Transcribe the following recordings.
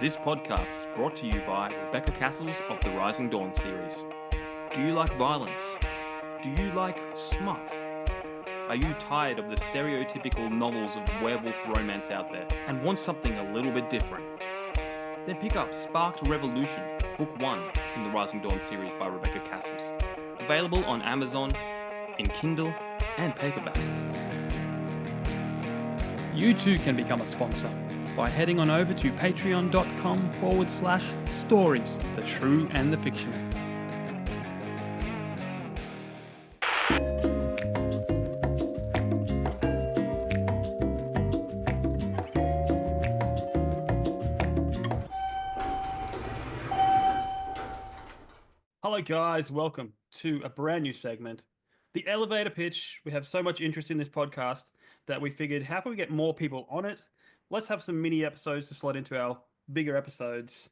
This podcast is brought to you by Rebecca Castles of the Rising Dawn series. Do you like violence? Do you like smut? Are you tired of the stereotypical novels of werewolf romance out there and want something a little bit different? Then pick up Sparked Revolution, Book 1 in the Rising Dawn series by Rebecca Castles. Available on Amazon, in Kindle, and paperback. You too can become a sponsor by heading on over to patreon.com/stories, the true and the fictional. Hello guys, welcome to a brand new segment, the elevator pitch. We have so much interest in this podcast that we figured, how can we get more people on it? Let's have some mini episodes to slot into our bigger episodes.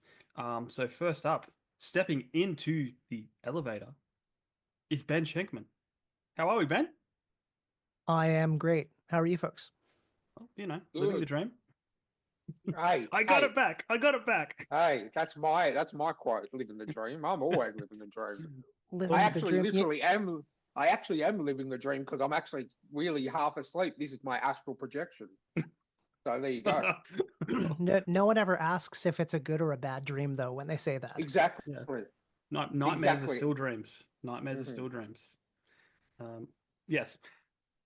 So first up, stepping into the elevator is Ben Schenkman. How are we, Ben? I am great. How are you folks? Well, living the dream. Hey, I got it back. Hey, that's my quote. Living the dream. I'm always living the dream. Living I the actually dream. literally am. I actually am living the dream because I'm actually really half asleep. This is my astral projection. So there you go. No one ever asks if it's a good or a bad dream, though, when they say that. Exactly. Yeah. Nightmares are Exactly. still dreams. Nightmares are still dreams. Yes.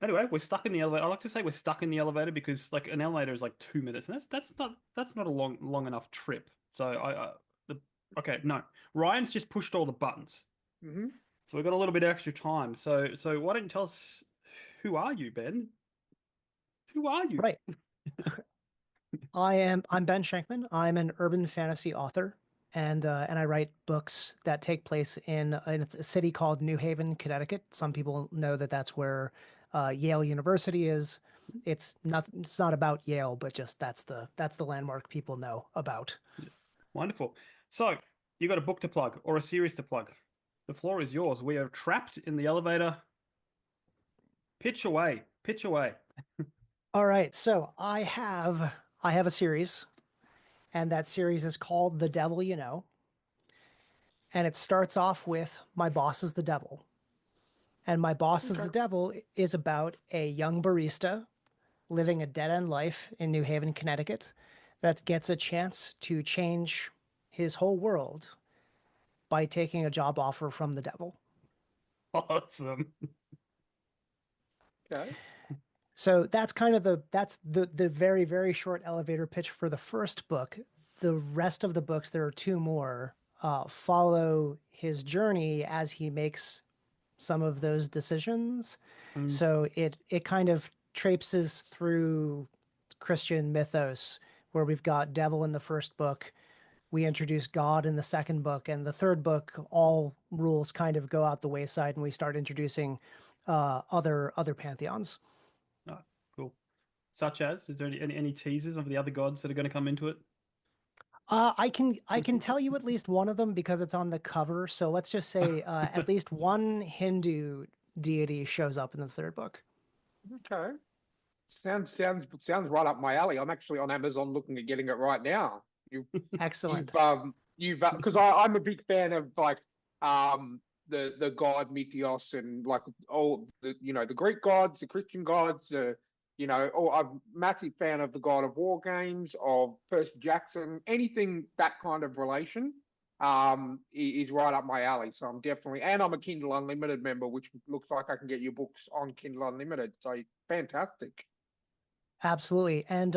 Anyway, we're stuck in the elevator. I like to say we're stuck in the elevator because, like, an elevator is like 2 minutes, and that's not a long enough trip. So no. Ryan's just pushed all the buttons, so we've got a little bit of extra time. So why don't you tell us, who are you, Ben? Who are you? Right. I'm Ben Schenkman. I'm an urban fantasy author, and I write books that take place in a city called New Haven, Connecticut. Some people know that that's where Yale University is. It's not about Yale, but just that's the landmark people know about. Wonderful. So you got a book to plug or a series to plug. The floor is yours. We are trapped in the elevator. Pitch away. All right, so I have a series, and that series is called The Devil You Know. And it starts off with My Boss is the Devil. And My Boss is the Devil is about a young barista living a dead-end life in New Haven, Connecticut, that gets a chance to change his whole world by taking a job offer from the devil. Awesome. Okay. So that's kind of the very, very short elevator pitch for the first book. The rest of the books, there are two more, follow his journey as he makes some of those decisions. So it kind of traipses through Christian mythos, where we've got devil in the first book, we introduce God in the second book, and the third book, all rules kind of go out the wayside, and we start introducing other pantheons. Oh, cool. Such as, is there any teasers of the other gods that are going to come into it? I can tell you at least one of them because it's on the cover. So let's just say at least one Hindu deity shows up in the third book. Okay. Sounds right up my alley. I'm actually on Amazon looking at getting it right now. Excellent. You've because I'm a big fan of like the god mythos and like all the the Greek gods, the Christian gods, I'm a massive fan of the God of War games, of Percy Jackson, anything that kind of relation is right up my alley. So I'm definitely, and I'm a Kindle Unlimited member, which looks like I can get your books on Kindle Unlimited. So fantastic. Absolutely. And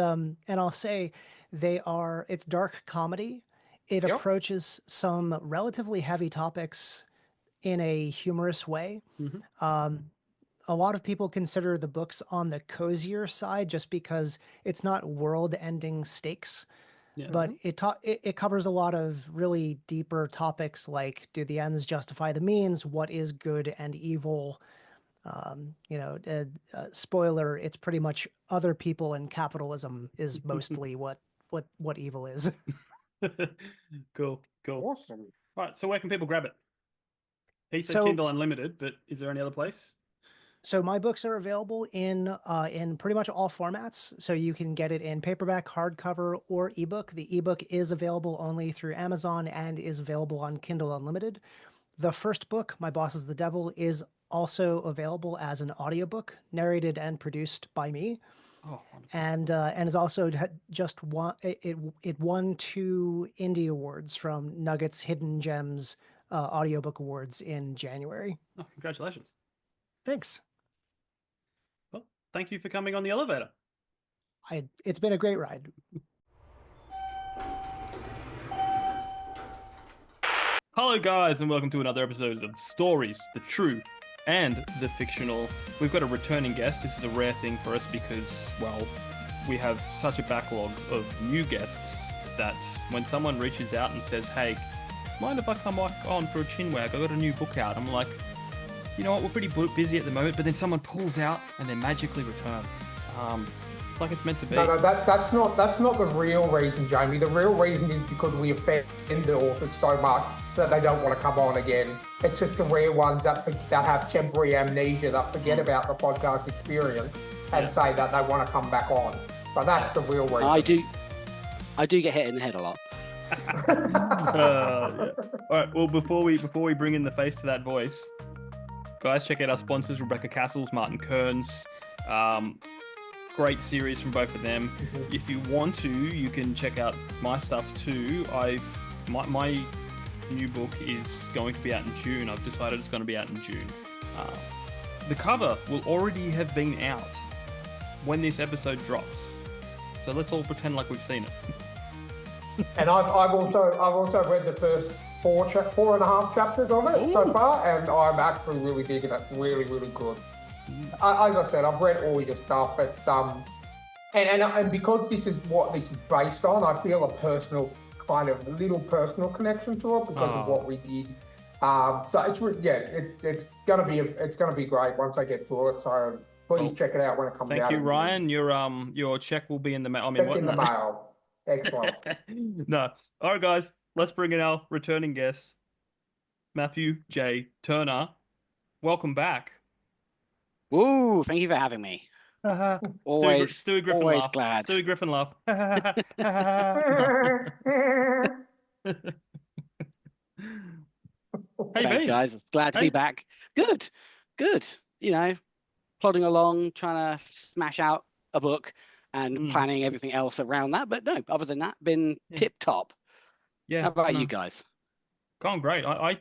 I'll say it's dark comedy. It Yep. approaches some relatively heavy topics in a humorous way. A lot of people consider the books on the cozier side just because it's not world-ending stakes. Yeah. But it covers a lot of really deeper topics like, do the ends justify the means? What is good and evil? Spoiler, it's pretty much other people, and capitalism is mostly what evil is. Cool. Awesome. All right, so where can people grab it? He said So- Kindle Unlimited, but is there any other place? So my books are available in pretty much all formats. So you can get it in paperback, hardcover, or ebook. The ebook is available only through Amazon and is available on Kindle Unlimited. The first book, My Boss is the Devil, is also available as an audiobook, narrated and produced by me. Oh, wonderful. And is also just won it won 2 indie awards from Nuggets Hidden Gems audiobook awards in January. Oh, congratulations. Thanks. Well, thank you for coming on the elevator. It's been a great ride. Hello guys, and welcome to another episode of Stories, the True and the Fictional. We've got a returning guest. This is a rare thing for us because, well, we have such a backlog of new guests that when someone reaches out and says, hey, mind if I come on for a chinwag? I got a new book out. I'm like, you know what, we're pretty busy at the moment, but then someone pulls out and they magically return. It's like it's meant to be. No, that's not the real reason, Jamie. The real reason is because we offend the authors so much that they don't want to come on again. It's just the rare ones that have temporary amnesia, that forget about the podcast experience and say that they want to come back on. But that's the real reason. I do get hit in the head a lot. Yeah. All right. Well, before we bring in the face to that voice, guys, check out our sponsors: Rebecca Castles, Martin Kearns. Great series from both of them. If you want to, you can check out my stuff too. My new book is going to be out in June. I've decided it's going to be out in June. The cover will already have been out when this episode drops. So let's all pretend like we've seen it. And I've also read the first 4.5 chapters of it so far, and I'm actually really digging it. Really, really good. As I said, I've read all your stuff. It's and because this is what this is based on, I feel a personal personal connection to it because of what we did. So it's gonna be great once I get to it. So please check it out when it comes out. Thank you, Ryan. Your check will be in the mail. Check in the mail. Excellent. No. All right, guys. Let's bring in our returning guests, Matthew J. Turner. Welcome back. Woo! Thank you for having me. Always, Stewie Griffin always laugh. glad. Stewie Griffin laugh. Hey, Thanks, Ben. guys. Glad to be back. Good. You know, plodding along, trying to smash out a book and planning everything else around that. But no, other than that, been tip top. Yeah. How about you guys? Gone great. I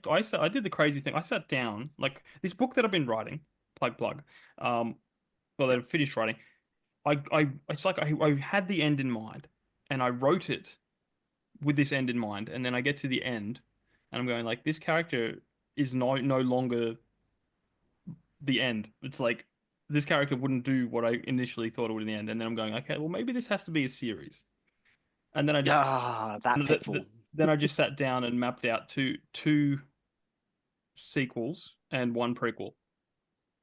did the crazy thing. I sat down, like this book that I've been writing, plug. Well, that I've finished writing. It's like I had the end in mind, and I wrote it with this end in mind, and then I get to the end, and I'm going like, this character is no longer the end. It's like this character wouldn't do what I initially thought it would in the end, and then I'm going, okay, well maybe this has to be a series, and then I just pitfall. Then I just sat down and mapped out two sequels and one prequel,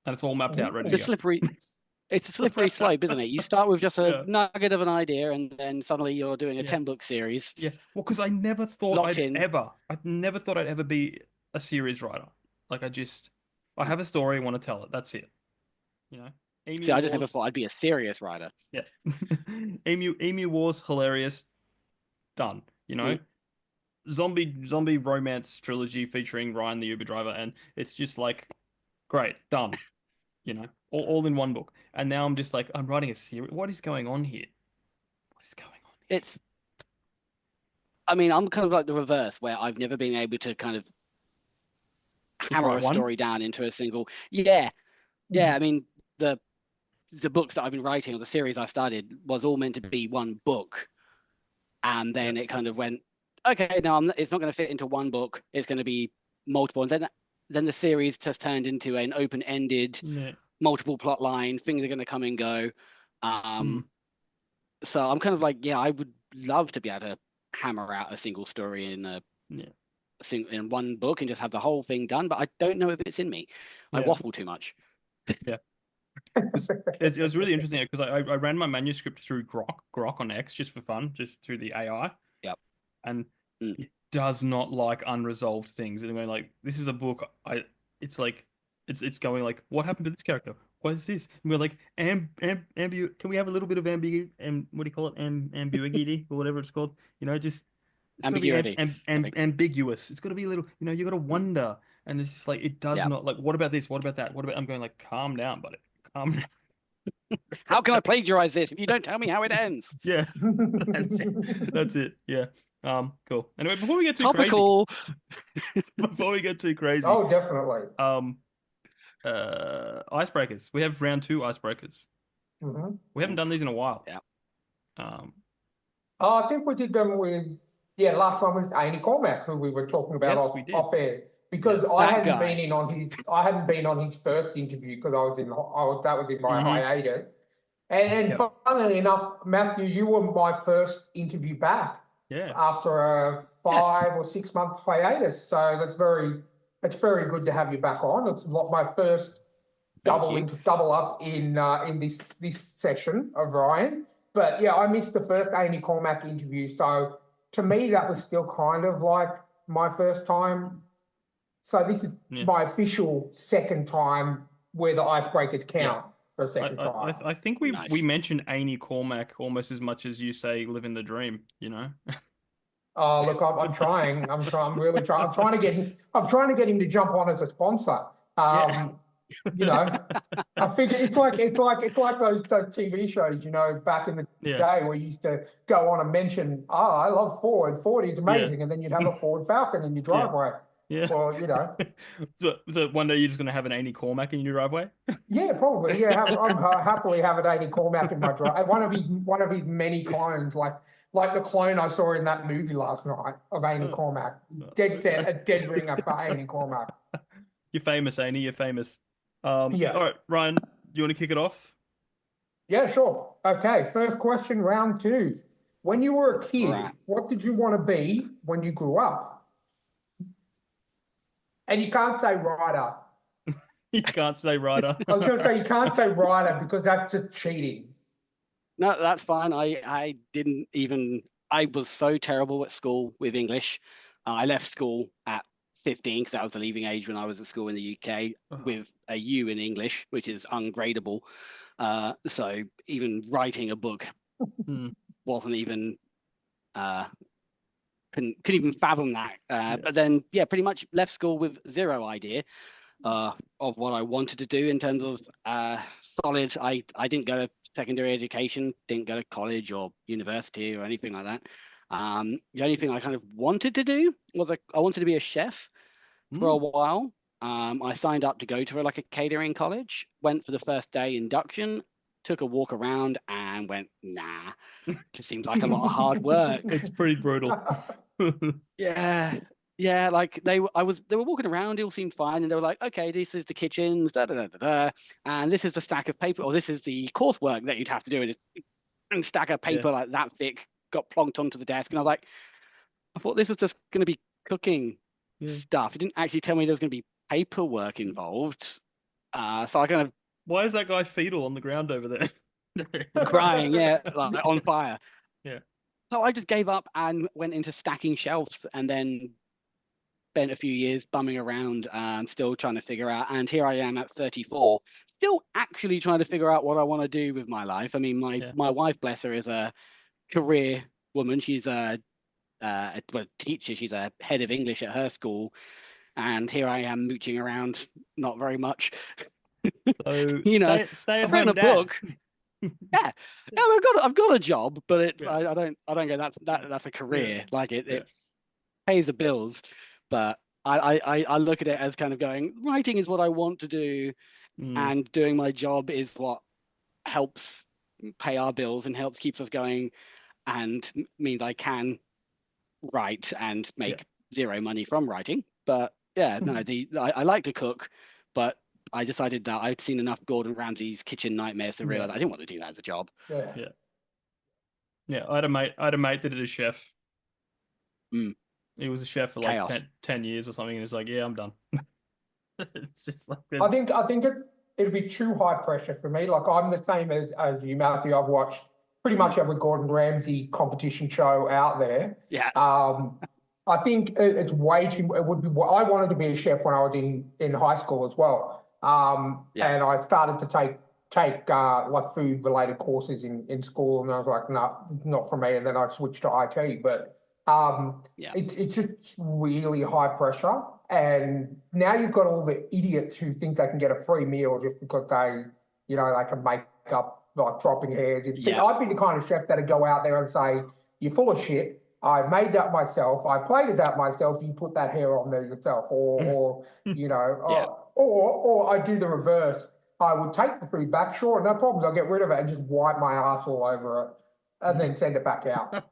and it's all mapped out ready to go. It's a slippery slope, isn't it? You start with just a nugget of an idea, and then suddenly you're doing a 10-book series. Yeah, well, because I never thought I'd ever be a series writer. Like I have a story, I want to tell it. That's it. You know, I just never thought I'd be a serious writer. Yeah, Emu Wars, hilarious. Done. You know, zombie romance trilogy featuring Ryan the Uber driver, and it's just like, great, done. You know, all in one book. And now I'm just like, I'm writing a series. What is going on here? I'm kind of like the reverse, where I've never been able to kind of hammer a story down into a single. Yeah. I mean, the books that I've been writing, or the series I started, was all meant to be one book. And then it kind of went, okay, no, it's not going to fit into one book. It's going to be multiple. And then the series just turned into an open-ended, multiple plot line. Things are going to come and go. So I'm kind of like, I would love to be able to hammer out a single story in in one book and just have the whole thing done. But I don't know if it's in me. I waffle too much. Yeah. It was really interesting because I ran my manuscript through Grok on X just for fun, just through the AI. Yep. And it does not like unresolved things. And I'm going like, this is a book. It's going like, what happened to this character? what is this? And we're like, can we have a little bit of what do you call it? Ambiguity or whatever it's called. Just it's Ambiguity. Gotta be ambiguous. It's got to be a little, you got to wonder. And it's just like, it does not, like, what about this? What about that? I'm going like, calm down, buddy. Calm down. How can I plagiarize this if you don't tell me how it ends? Yeah, that's it. Yeah. Cool. Anyway, before we get too Topical. crazy, Oh, definitely. Icebreakers. We have round 2 icebreakers. Mm-hmm. We haven't done these in a while. Yeah. I think we did them with last one was Amy Cormack, who we were talking about off air. Because I hadn't been on his first interview because that was in my hiatus. And funnily enough, Matthew, you were my first interview back. Yeah. After a 5 or 6 month hiatus. So it's very good to have you back on. It's my first double up in this session of Ryan. But yeah, I missed the first Amy Cormack interview. So to me, that was still kind of like my first time. So this is my official second time where the icebreakers count for a second time. I think we mentioned Amy Cormack almost as much as you say living the dream, Oh, look, I'm trying. I'm really trying. I'm trying to get him to jump on as a sponsor. I figure it's like those TV shows, back in the day where you used to go on and mention, I love Ford. Ford is amazing, and then you'd have a Ford Falcon in your driveway. Yeah. Well, So one day you're just gonna have an Amy Cormack in your driveway? Yeah, probably. Yeah, I'm happily have an Amy Cormack in my driveway. One of his many clones, like the clone I saw in that movie last night of Amy Cormack. Dead set, a dead ringer for Amy Cormack. You're famous, Amy. You're famous. All right, Ryan, do you want to kick it off? Yeah, sure. Okay, first question, round 2. When you were a kid, what did you want to be when you grew up? And you can't say writer. You can't say writer. I was going to say you can't say writer because that's just cheating. No, that's fine. I was so terrible at school with English. I left school at 15 because that was the leaving age when I was at school in the UK with a U in English, which is ungradable. So even writing a book wasn't even couldn't even fathom that. But then pretty much left school with zero idea of what I wanted to do in terms of solid. I didn't go to secondary education, didn't go to college or university or anything like that. The only thing I kind of wanted to do was I wanted to be a chef for a while. I signed up to go to a catering college, went for the first day induction, took a walk around and went, nah, just seems like a lot of hard work. It's pretty brutal. Yeah, they were walking around, it all seemed fine, and they were like, okay, this is the kitchens, and this is the stack of paper, or this is the coursework that you'd have to do, and a stack of paper like that thick got plonked onto the desk, and I was like, I thought this was just going to be cooking stuff. It didn't actually tell me there was going to be paperwork involved. So I kind of... Why is that guy fetal on the ground over there? Crying, on fire. Yeah. So I just gave up and went into stacking shelves, and then spent a few years bumming around and still trying to figure out. And here I am at 34, still actually trying to figure out what I want to do with my life. I mean, my wife, bless her, is a career woman. She's a teacher. She's a head of English at her school. And here I am mooching around, not very much. So stay at I've written home, a book. Yeah, I've got a job, but it's I don't go that's a career. It pays the bills, but I look at it as kind of going, writing is what I want to do, and doing my job is what helps pay our bills and helps keeps us going, and means I can write and make zero money from writing. But I like to cook, but I decided that I'd seen enough Gordon Ramsay's kitchen nightmares to realize I didn't want to do that as a job. Yeah. I had a mate that is a chef. He was a chef for like 10 years or something, and he's like, yeah, I'm done. It's just like that. I think it'd be too high pressure for me. Like, I'm the same as you, Matthew. I've watched pretty much every Gordon Ramsay competition show out there. Yeah. I think it's way too. It would be. I wanted to be a chef when I was in high school as well. And I started to take like food related courses in school, and I was like, no, not for me. And then I switched to IT, but it's just really high pressure. And now you've got all the idiots who think they can get a free meal just because they can make up like dropping hairs. I'd be the kind of chef that'd go out there and say, "You're full of shit. I made that myself. I plated that myself. You put that hair on there yourself," or I do the reverse. I would take the food back, sure, no problems. I'll get rid of it and just wipe my ass all over it, and then send it back out.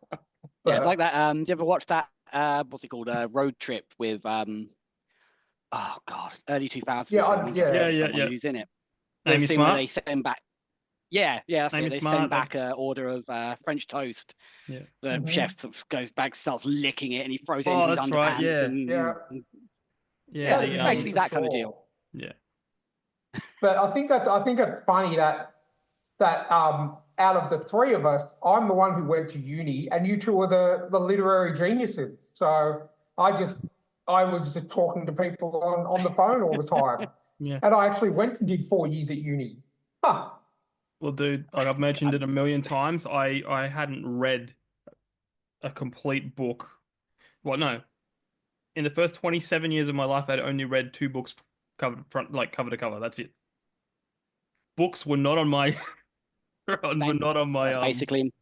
It's like that. Do you ever watch that? What's it called? Road Trip with oh god, early 2000s. Someone who's in it. The scene where they send back. That's it. They send back an order of French toast. Yeah. The chef goes back, starts licking it, and he throws it into his underpants. Basically that kind of deal. Yeah. But I think it's funny that out of the three of us, I'm the one who went to uni, and you two are the literary geniuses. So I was just talking to people on the phone all the time. Yeah. And I actually went and did 4 years at uni. Huh. Well, dude, like I've mentioned it a million times, I hadn't read a complete book. Well, no. In the first 27 years of my life, I'd only read 2 books cover to cover. That's it. Books were not on my basically.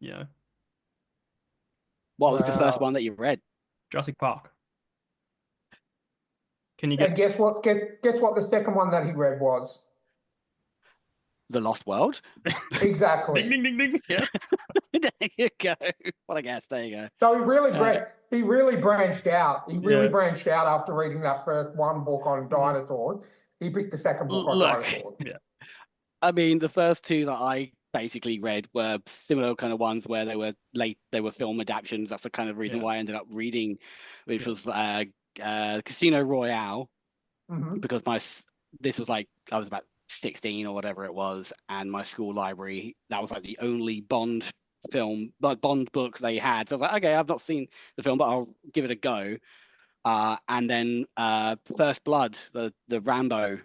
Yeah. What was the first one that you read? Jurassic Park. Can you guess? And guess what? Guess what the second one that he read was? The Lost World. Exactly. Ding ding ding ding. Yes. There you go. What a guess. There you go. So he really branched out. He really branched out after reading that first one book on dinosaurs. He picked the second book on dinosaurs. Yeah. I mean, the first 2 that I basically read were similar kind of ones where they were film adaptations. That's the kind of reason why I ended up reading, which was Casino Royale, because this was like I was about 16 or whatever it was, and my school library, that was like the only Bond book they had. So I was like, okay, I've not seen the film, but I'll give it a go. And then First Blood, the Rambo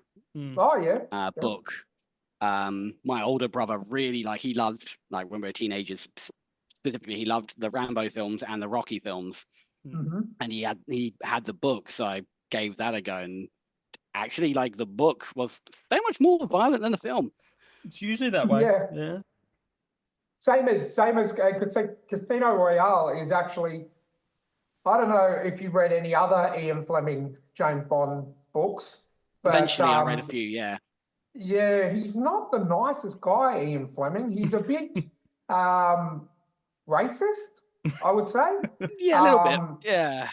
book. My older brother really he loved, like when we were teenagers specifically, he loved the Rambo films and the Rocky films. And he had the book, so I gave that a go, and actually the book was so much more violent than the film. It's usually that way. Yeah. Same as Casino Royale is actually, I don't know if you read any other Ian Fleming James Bond books. But, eventually I read a few, yeah. Yeah, he's not the nicest guy, Ian Fleming. He's a bit racist, I would say. Yeah, a little bit. Yeah.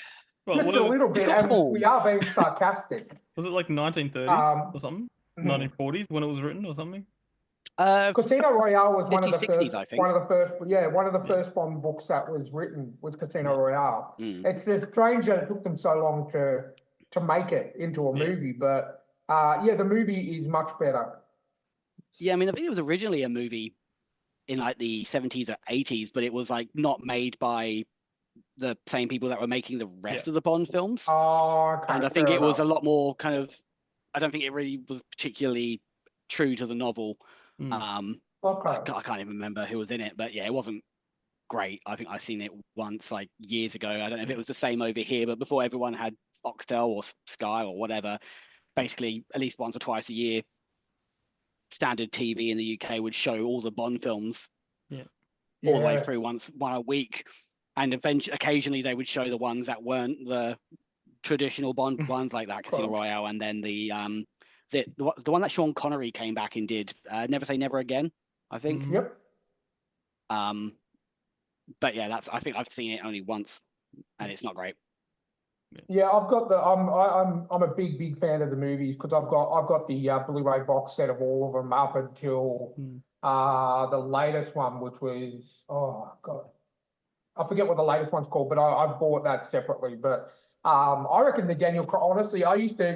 Well, just a little bit. And we are being sarcastic. Was it like 1930s or something? 1940s when it was written or something? Casino Royale was 50s, 60s, I think. one of the first Bond books that was written was Casino Royale. It's strange that it took them so long to make it into a movie, but the movie is much better. Yeah, I mean, I think it was originally a movie in like the 70s or 80s, but it was like not made by the same people that were making the rest of the Bond films. Oh, okay, and I think it was a lot more kind of, I don't think it really was particularly true to the novel. I can't even remember who was in it, but yeah, it wasn't great. I think I've seen it once, like years ago. I don't know if it was the same over here, but before everyone had Foxtel or Sky or whatever, basically at least once or twice a year, standard TV in the UK would show all the Bond films all the way through one a week. And occasionally they would show the ones that weren't the traditional Bond ones, like that Casino Royale, and then the one that Sean Connery came back and did, Never Say Never Again, I think. Yep. But yeah, I think I've seen it only once, and it's not great. Yeah, I've got I'm a big fan of the movies because I've got the Blu-ray box set of all of them up until the latest one, which was I forget what the latest one's called, but I bought that separately. But I reckon honestly,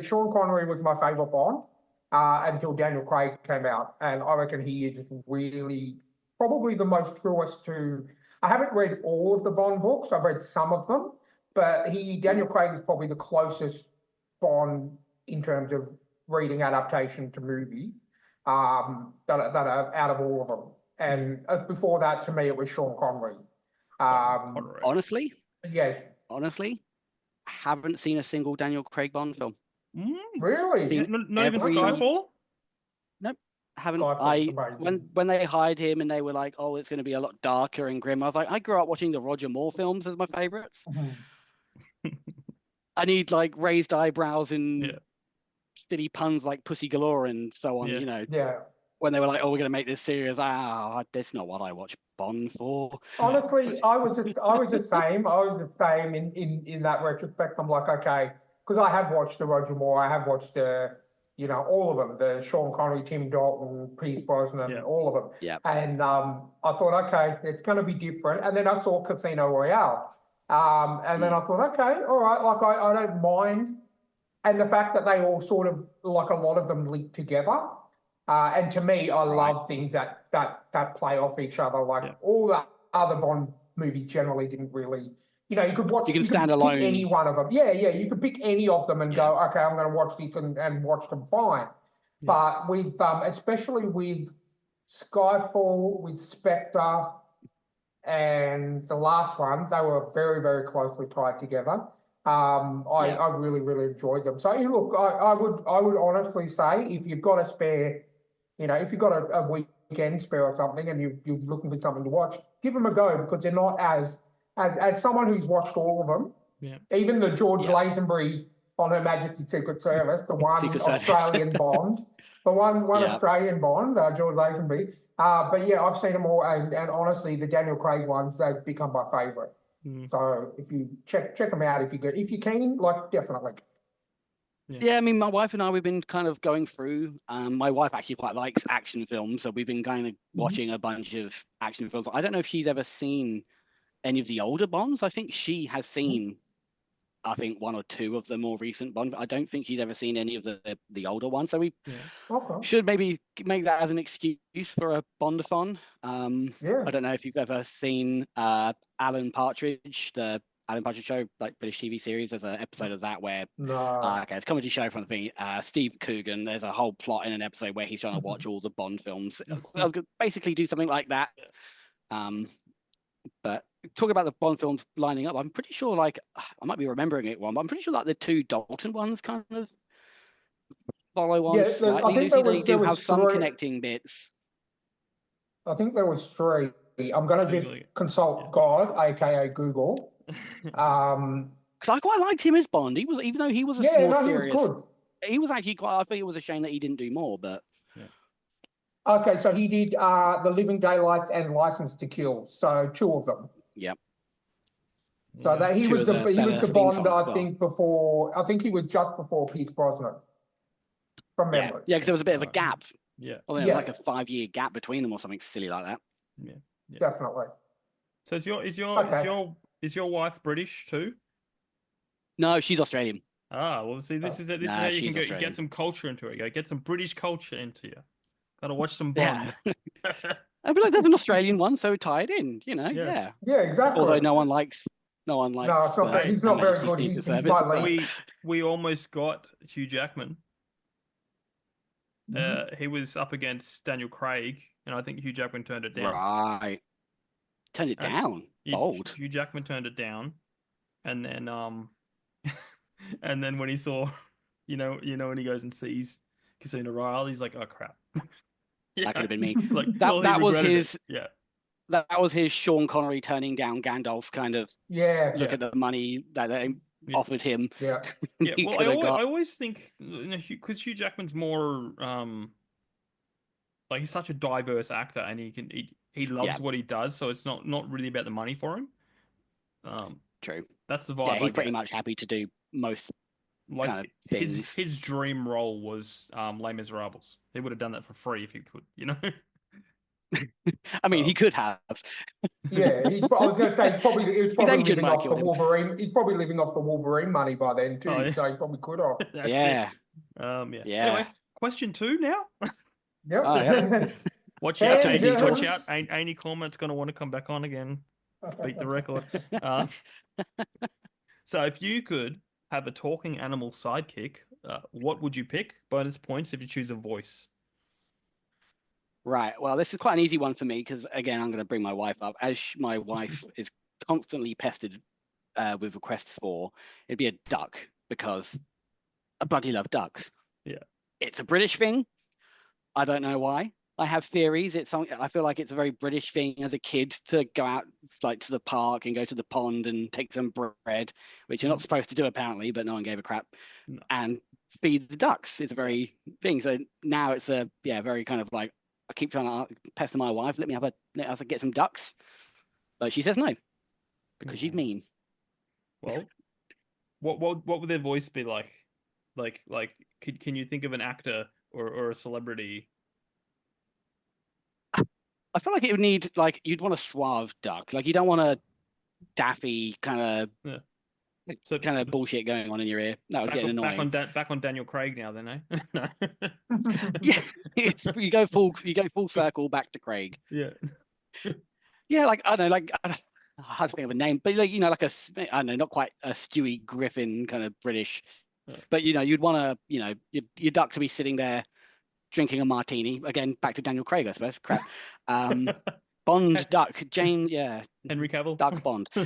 Sean Connery was my favorite Bond until Daniel Craig came out, and I reckon he is really probably the most truest to. I haven't read all of the Bond books. I've read some of them. But Daniel Craig is probably the closest Bond in terms of reading adaptation to movie that are out of all of them. And before that, to me, it was Sean Connery. Honestly, yes. Honestly, I haven't seen a single Daniel Craig Bond film. Really? Not even Skyfall? Nope. Haven't. When they hired him and they were like, oh, it's going to be a lot darker and grim, I was like, I grew up watching the Roger Moore films as my favorites. I need like raised eyebrows and silly puns like Pussy Galore and so on, you know. Yeah. When they were like, oh, we're going to make this serious, that's not what I watch Bond for. Honestly, I was the same. I was the same in that retrospect. I'm like, okay, because I have watched the Roger Moore, I have watched all of them, the Sean Connery, Tim Dalton, Pierce Brosnan, all of them. Yeah. And I thought, okay, it's going to be different. And then I saw Casino Royale. And then I thought, okay, all right, like I don't mind. And the fact that they all sort of, like a lot of them linked together. And to me, I love things that play off each other. Like all the other Bond movies generally didn't really, you could stand alone. Pick any one of them. Yeah, you could pick any of them and go, okay, I'm going to watch this and watch them fine. Yeah. But with, especially with Skyfall, with Spectre, and the last one, they were very, very closely tied together. I really, really enjoyed them. So look, I would honestly say if you've got a spare, if you've got a weekend spare or something and you're looking for something to watch, give them a go because they're not as someone who's watched all of them, even the George Lazenby on Her Majesty's Secret Service, the one Australian Bond, Australian Bond, George Lazenby. But yeah, I've seen them all, and honestly, the Daniel Craig ones, they've become my favourite. So if you check them out, if you can, like definitely. Yeah, I mean, my wife and I, we've been kind of going through. My wife actually quite likes action films, so we've been kind of watching a bunch of action films. I don't know if she's ever seen any of the older Bonds. I think she has seen, I think, one or two of the more recent Bonds. I don't think she's ever seen any of the older ones. So we should maybe make that as an excuse for a Bondathon. I don't know if you've ever seen Alan Partridge, the Alan Partridge Show, like British TV series. There's an episode of that where it's a comedy show from the thing. Steve Coogan. There's a whole plot in an episode where he's trying to watch all the Bond films. I was gonna basically do something like that. But talking about the Bond films lining up, I'm pretty sure, like, I might be remembering it wrong, but I'm pretty sure like the two Dalton ones kind of follow on slightly loosely. They do have some connecting bits. I think there was three. I'm going to just consult God, aka Google. Because I quite liked him as Bond. He was, even though he was more serious. He was good. He was actually quite. I think it was a shame that he didn't do more, but. Okay, so he did The Living Daylights and License to Kill, so two of them. Yep. So that he was the Bond, I think, before. I think he was just before Pierce Brosnan. From memory. Yeah, because there was a bit of a gap. Yeah. Well, there was like a 5-year gap between them or something silly like that. Yeah. Definitely. So is your wife British too? No, she's Australian. Well, see, this is how you can get some culture into it. Get some British culture into you. Gotta watch some Bond. I feel like there's an Australian one, so tie it in, Yeah, exactly. Although no one likes. No, it's not. He's not very good. He's we almost got Hugh Jackman. He was up against Daniel Craig, and I think Hugh Jackman turned it down. Right. Turned it down. Bold. Hugh Jackman turned it down, and then and then when he saw, when he goes and sees Casino Royale, he's like, oh crap. That could have been me. Like that was his. It. That was his Sean Connery turning down Gandalf kind of. Look at the money that they offered him. Yeah. Well, I always think because Hugh Jackman's more like he's such a diverse actor, and he loves what he does, so it's not really about the money for him. True. That's the vibe. Yeah, he's pretty much happy to do most. Like kind of things. His dream role was Les Miserables. He would have done that for free if he could, I mean, he could have. Yeah, I was going to say he's probably living off the Wolverine. He's probably living off the Wolverine money by then too, so he probably could have. Yeah. Anyway, question 2 now. Yep. Watch out, JD. Watch out. Amy Cormack's going to want to come back on again. Beat the record. So if you could have a talking animal sidekick, what would you pick? Bonus points if you choose a voice. Right. Well, this is quite an easy one for me because, again, I'm going to bring my wife up. As my wife is constantly pestered with requests for, it'd be a duck because I bloody love ducks. Yeah. It's a British thing. I don't know why. I have theories. It's something I feel like it's a very British thing as a kid to go out like to the park and go to the pond and take some bread, which you're not supposed to do apparently, but no one gave a crap. No. And feed the ducks. It's a very thing. So now it's a very kind of like I keep trying to pester my wife. Let us get some ducks, but she says no because she's mean. Well, what would their voice be like? Like, can you think of an actor or a celebrity? I feel like it would need like you'd want a suave duck. Like you don't want a daffy kind of So bullshit going on in your ear. That would get annoying. Back on Daniel Craig now, then, eh? No. Yeah, you go full circle back to Craig. Yeah. Yeah, like I don't know, like I hard to think of a name, but like like I don't know, not quite a Stewie Griffin kind of British, but you'd want to your duck to be sitting there drinking a martini. Again, back to Daniel Craig, I suppose. Crap. Bond duck, Jane, yeah. Henry Cavill. Duck Bond. I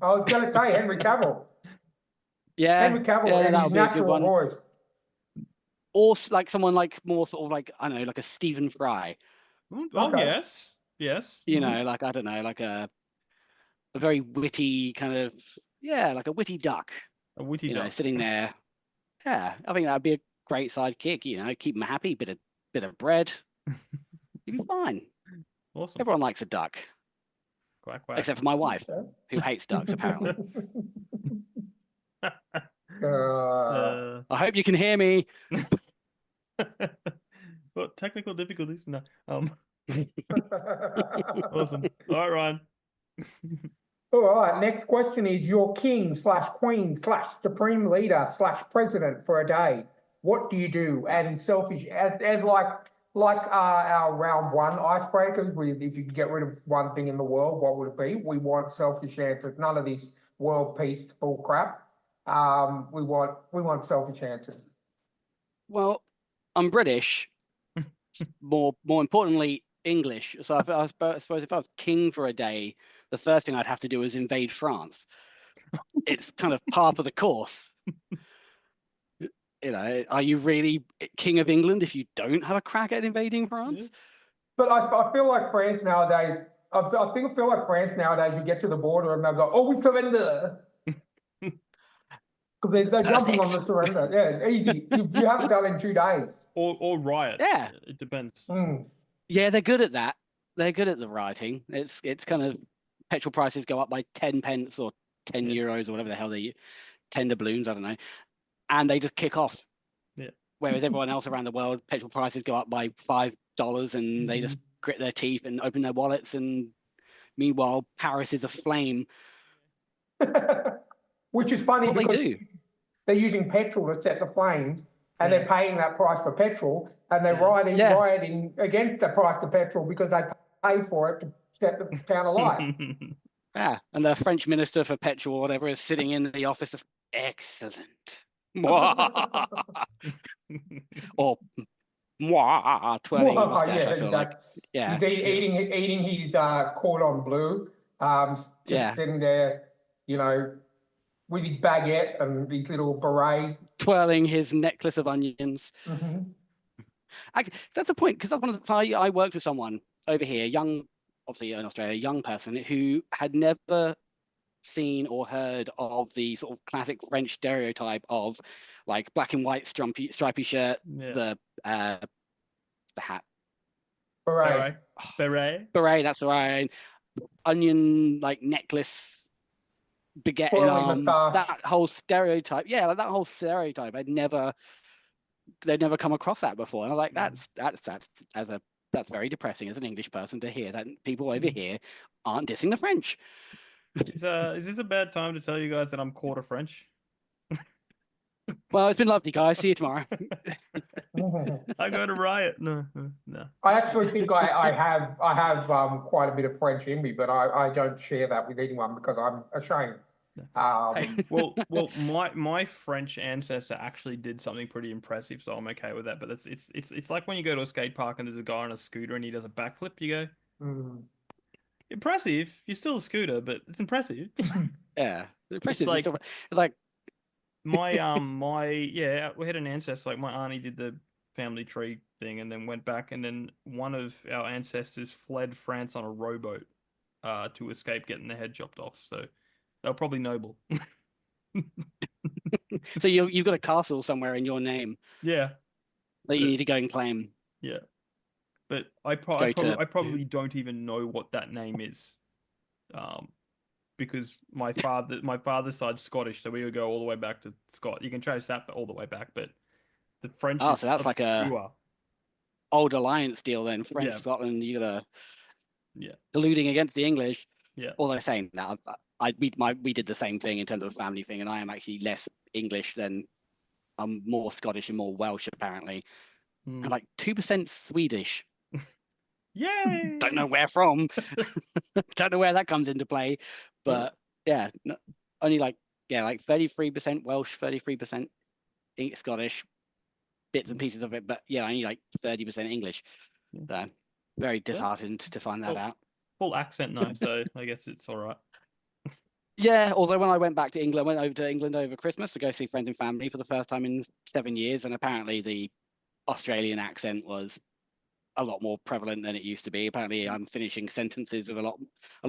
was going to say Henry Cavill. Yeah. Henry Cavill and his natural voice. Or like someone like more sort of like, I don't know, like a Stephen Fry. Oh, okay. Yes. Like, I don't know, like a very witty kind of, like a witty duck. A witty duck. Sitting there. Yeah, I think that'd be a great sidekick, keep them happy, bit of bread. You'd be fine. Awesome. Everyone likes a duck. Quack, quack. Except for my wife, who hates ducks, apparently. I hope you can hear me. Well, technical difficulties? No. Awesome. All right, Ryan. All right, next question is your king/queen/supreme leader/president for a day. What do you do? And selfish, as like our round one icebreakers, if you could get rid of one thing in the world, what would it be? We want selfish answers. None of this world peace bull crap. We want selfish answers. Well, I'm British. More importantly, English. So I suppose if I was king for a day, the first thing I'd have to do is invade France. It's kind of par for the course. Are you really king of England if you don't have a crack at invading France? But I feel like France nowadays. I feel like France nowadays. You get to the border and they'll go, "Oh, we surrender," because they're jumping on the surrender. Yeah, easy. You have it done in 2 days. Or riot. Yeah, it depends. Yeah, they're good at that. They're good at the rioting. It's kind of petrol prices go up by 10 pence or 10 euros or whatever the hell they tender balloons. I don't know. And they just kick off. Yeah. Whereas everyone else around the world, petrol prices go up by $5 and they just grit their teeth and open their wallets. And meanwhile, Paris is aflame. Which is funny because they do. They're using petrol to set the flames and they're paying that price for petrol and they're rioting against the price of petrol because they paid for it to set the town alight. Yeah, and the French minister for petrol or whatever is sitting in the office of excellent. Or twirling his mustache, I feel like. Yeah. He's eating his cordon bleu, sitting there, with his baguette and his little beret. Twirling his necklace of onions. That's the point, because that's one of the I worked with someone over here, obviously in Australia, a young person who had never seen or heard of the sort of classic French stereotype of like black and white stripy shirt, the hat. Beret. Beret, that's right. Onion like necklace, baguette in arm. That whole stereotype. Yeah, like that whole stereotype. They'd never come across that before. And I'm like, that's very depressing as an English person to hear that people over here aren't dissing the French. Is this a bad time to tell you guys that I'm quarter French? Well, it's been lovely, guys. See you tomorrow. I go to riot. No. I actually think I have quite a bit of French in me, but I don't share that with anyone because I'm ashamed. Hey, well, my French ancestor actually did something pretty impressive, so I'm okay with that. But it's like when you go to a skate park and there's a guy on a scooter and he does a backflip, you go, impressive. You're still a scooter, but it's impressive. Yeah, impressive. like It's like yeah, we had an ancestor, like my auntie did the family tree thing and then went back, and then one of our ancestors fled France on a rowboat to escape getting their head chopped off. So they were probably noble. so you've got a castle somewhere in your name Yeah. that you need to go and claim. Yeah. But I probably don't even know what that name is. Because my father's side's Scottish, so we would go all the way back to Scott. You can trace that all the way back, but the French is so that's obscure. like a old alliance deal then. French, Scotland, you gotta alluding against the English. Yeah. Although saying that, we did the same thing in terms of a family thing, and I am actually less English than I'm more Scottish and more Welsh apparently. I'm like 2% Swedish. Yay! Don't know where from. Don't know where that comes into play, but only like 33% Welsh, 33% Scottish, bits and pieces of it, but only like 30% English. So very disheartened to find that out. Full accent now, so I guess it's all right. Yeah, although when I went back to England, I went over to England over Christmas to go see friends and family for the first time in 7 years, and apparently the Australian accent was a lot more prevalent than it used to be. Apparently, I'm finishing sentences with a lot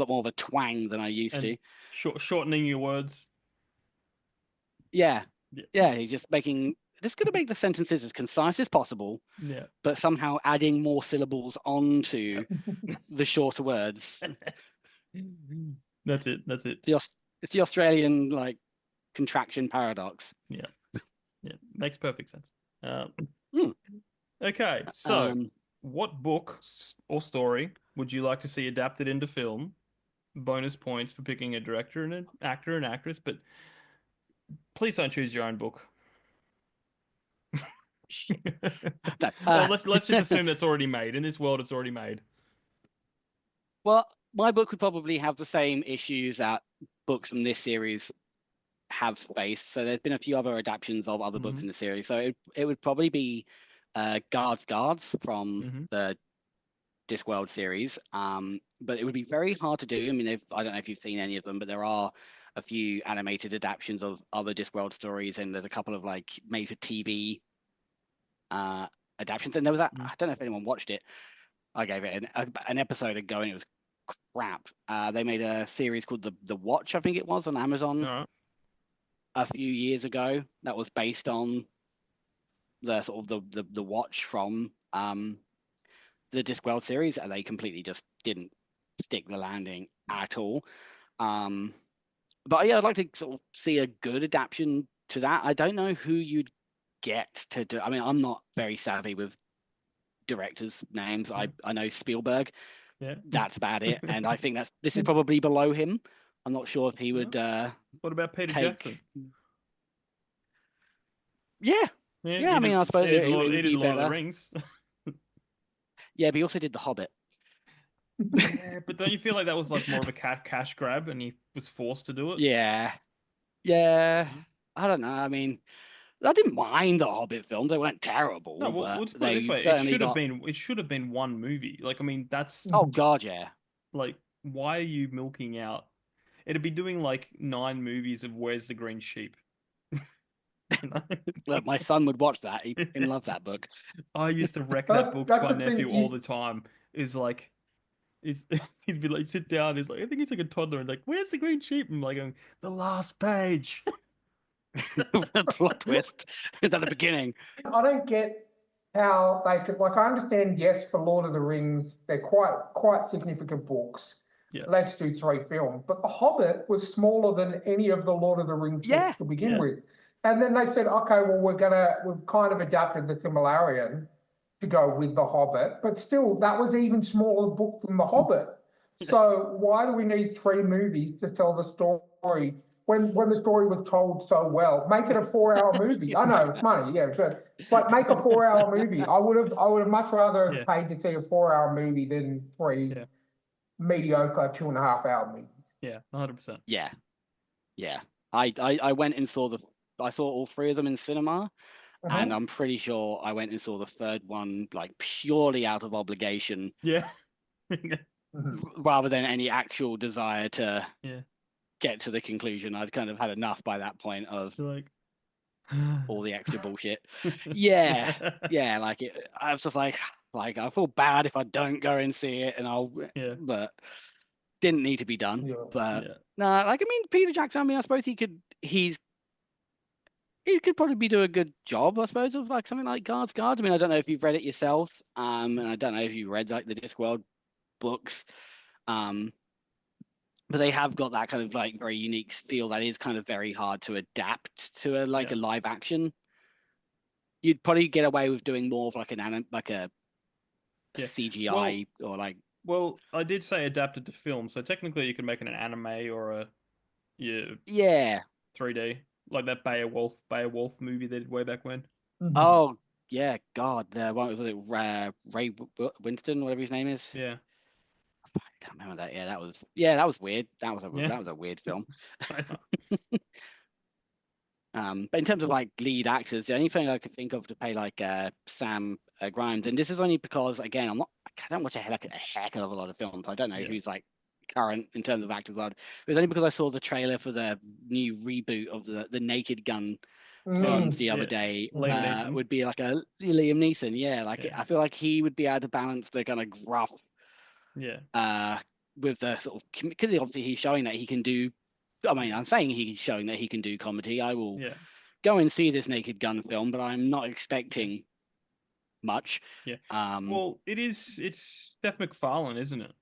more of a twang than I used to. Shortening your words. Yeah, he's just going to make the sentences as concise as possible. Yeah, but somehow adding more syllables onto the shorter words. That's it. It's the Australian contraction paradox. Yeah, makes perfect sense. Okay, so what book or story would you like to see adapted into film? Bonus points for picking a director and an actor and actress, but please don't choose your own book. No, well, let's just assume that's already made. In this world, it's already made. Well, my book would probably have the same issues that books from this series have faced. So there's been a few other adaptations of other books in the series. So it would probably be Guards from the Discworld series. But it would be very hard to do. I mean, I don't know if you've seen any of them, but there are a few animated adaptations of other Discworld stories, and there's a couple of made for TV adaptions. And there was that, I don't know if anyone watched it. I gave it an episode ago, and it was crap. They made a series called The Watch, I think it was, on Amazon a few years ago. That was based on the sort of the Watch from the Discworld series, and they completely just didn't stick the landing at all. But yeah, I'd like to sort of see a good adaptation to that. I don't know who you'd get to do. I mean, I'm not very savvy with directors' names. I know Spielberg. Yeah, that's about it. And I think this is probably below him. I'm not sure if he would. What about Peter Jackson? Yeah. I mean, I suppose it would did be Lord better. of the Rings. Yeah, but he also did The Hobbit. Yeah, but don't you feel like that was more of a cash grab, and he was forced to do it? Yeah. I don't know. I mean, I didn't mind the Hobbit films; they weren't terrible. No, well, let's put it this way: it should have been one movie. I mean, that's oh god, yeah. Why are you milking out? It'd be doing 9 movies of Where's the Green Sheep. Look, my son would watch that. He loved that book. I used to wreck that book to my nephew all the time. He'd be sit down. He's I think he's a toddler, and where's the green sheep? And I'm going, the last page. The plot twist is at the beginning. I don't get how they could I understand, yes, for Lord of the Rings, they're quite significant books. Yeah. Let's do 3 films. But The Hobbit was smaller than any of the Lord of the Rings books to begin with. And then they said, okay, well, we've kind of adapted the Silmarillion to go with The Hobbit, but still, that was even smaller book than The Hobbit. So why do we need 3 movies to tell the story when the story was told so well? Make it a 4-hour movie. I know it's money, but make a 4-hour movie. I would have much rather paid to see a 4-hour movie than 3 mediocre 2.5-hour movies. Yeah, 100%. Yeah. Yeah, I went and saw I saw all three of them in cinema, and I'm pretty sure I went and saw the third one like purely out of obligation, Yeah. rather than any actual desire to Yeah. get to the conclusion. I'd kind of had enough by that point of Like all the extra bullshit. Yeah, yeah. Like I was just like I feel bad if I don't go and see it, and Yeah. but didn't need to be done. Yeah. But Yeah. no, like I mean, Peter Jackson. I mean, I suppose he could probably do a good job, I suppose, of like something like Guards. I mean, I don't know if you've read it yourselves, and I don't know if you read like the Discworld books, but they have got that kind of like very unique feel that is kind of very hard to adapt to a live action. You'd probably get away with doing more of like a CGI or like. Well, I did say adapted to film, so technically you could make it an anime or a Yeah. 3D, like that Beowulf movie they did way back when. Oh yeah, God, the one was it Ray Winston, whatever his name is. Yeah. I can't remember that. Yeah, that was weird. That was a weird film. But in terms of like lead actors, the only thing I could think of to play like Sam Grimes, and this is only because again I don't watch a heck of a lot of films. I don't know who's like current in terms of actors. It was only because I saw the trailer for the new reboot of the Naked Gun films the other day. Would be like a Liam Neeson. Yeah, I feel like he would be able to balance the kind of gruff. Yeah. With the sort of, because obviously he's showing that he can do. I mean, I'm saying he's showing that he can do comedy. I will go and see this Naked Gun film, but I'm not expecting much. Yeah. Well, it's Seth MacFarlane, isn't it?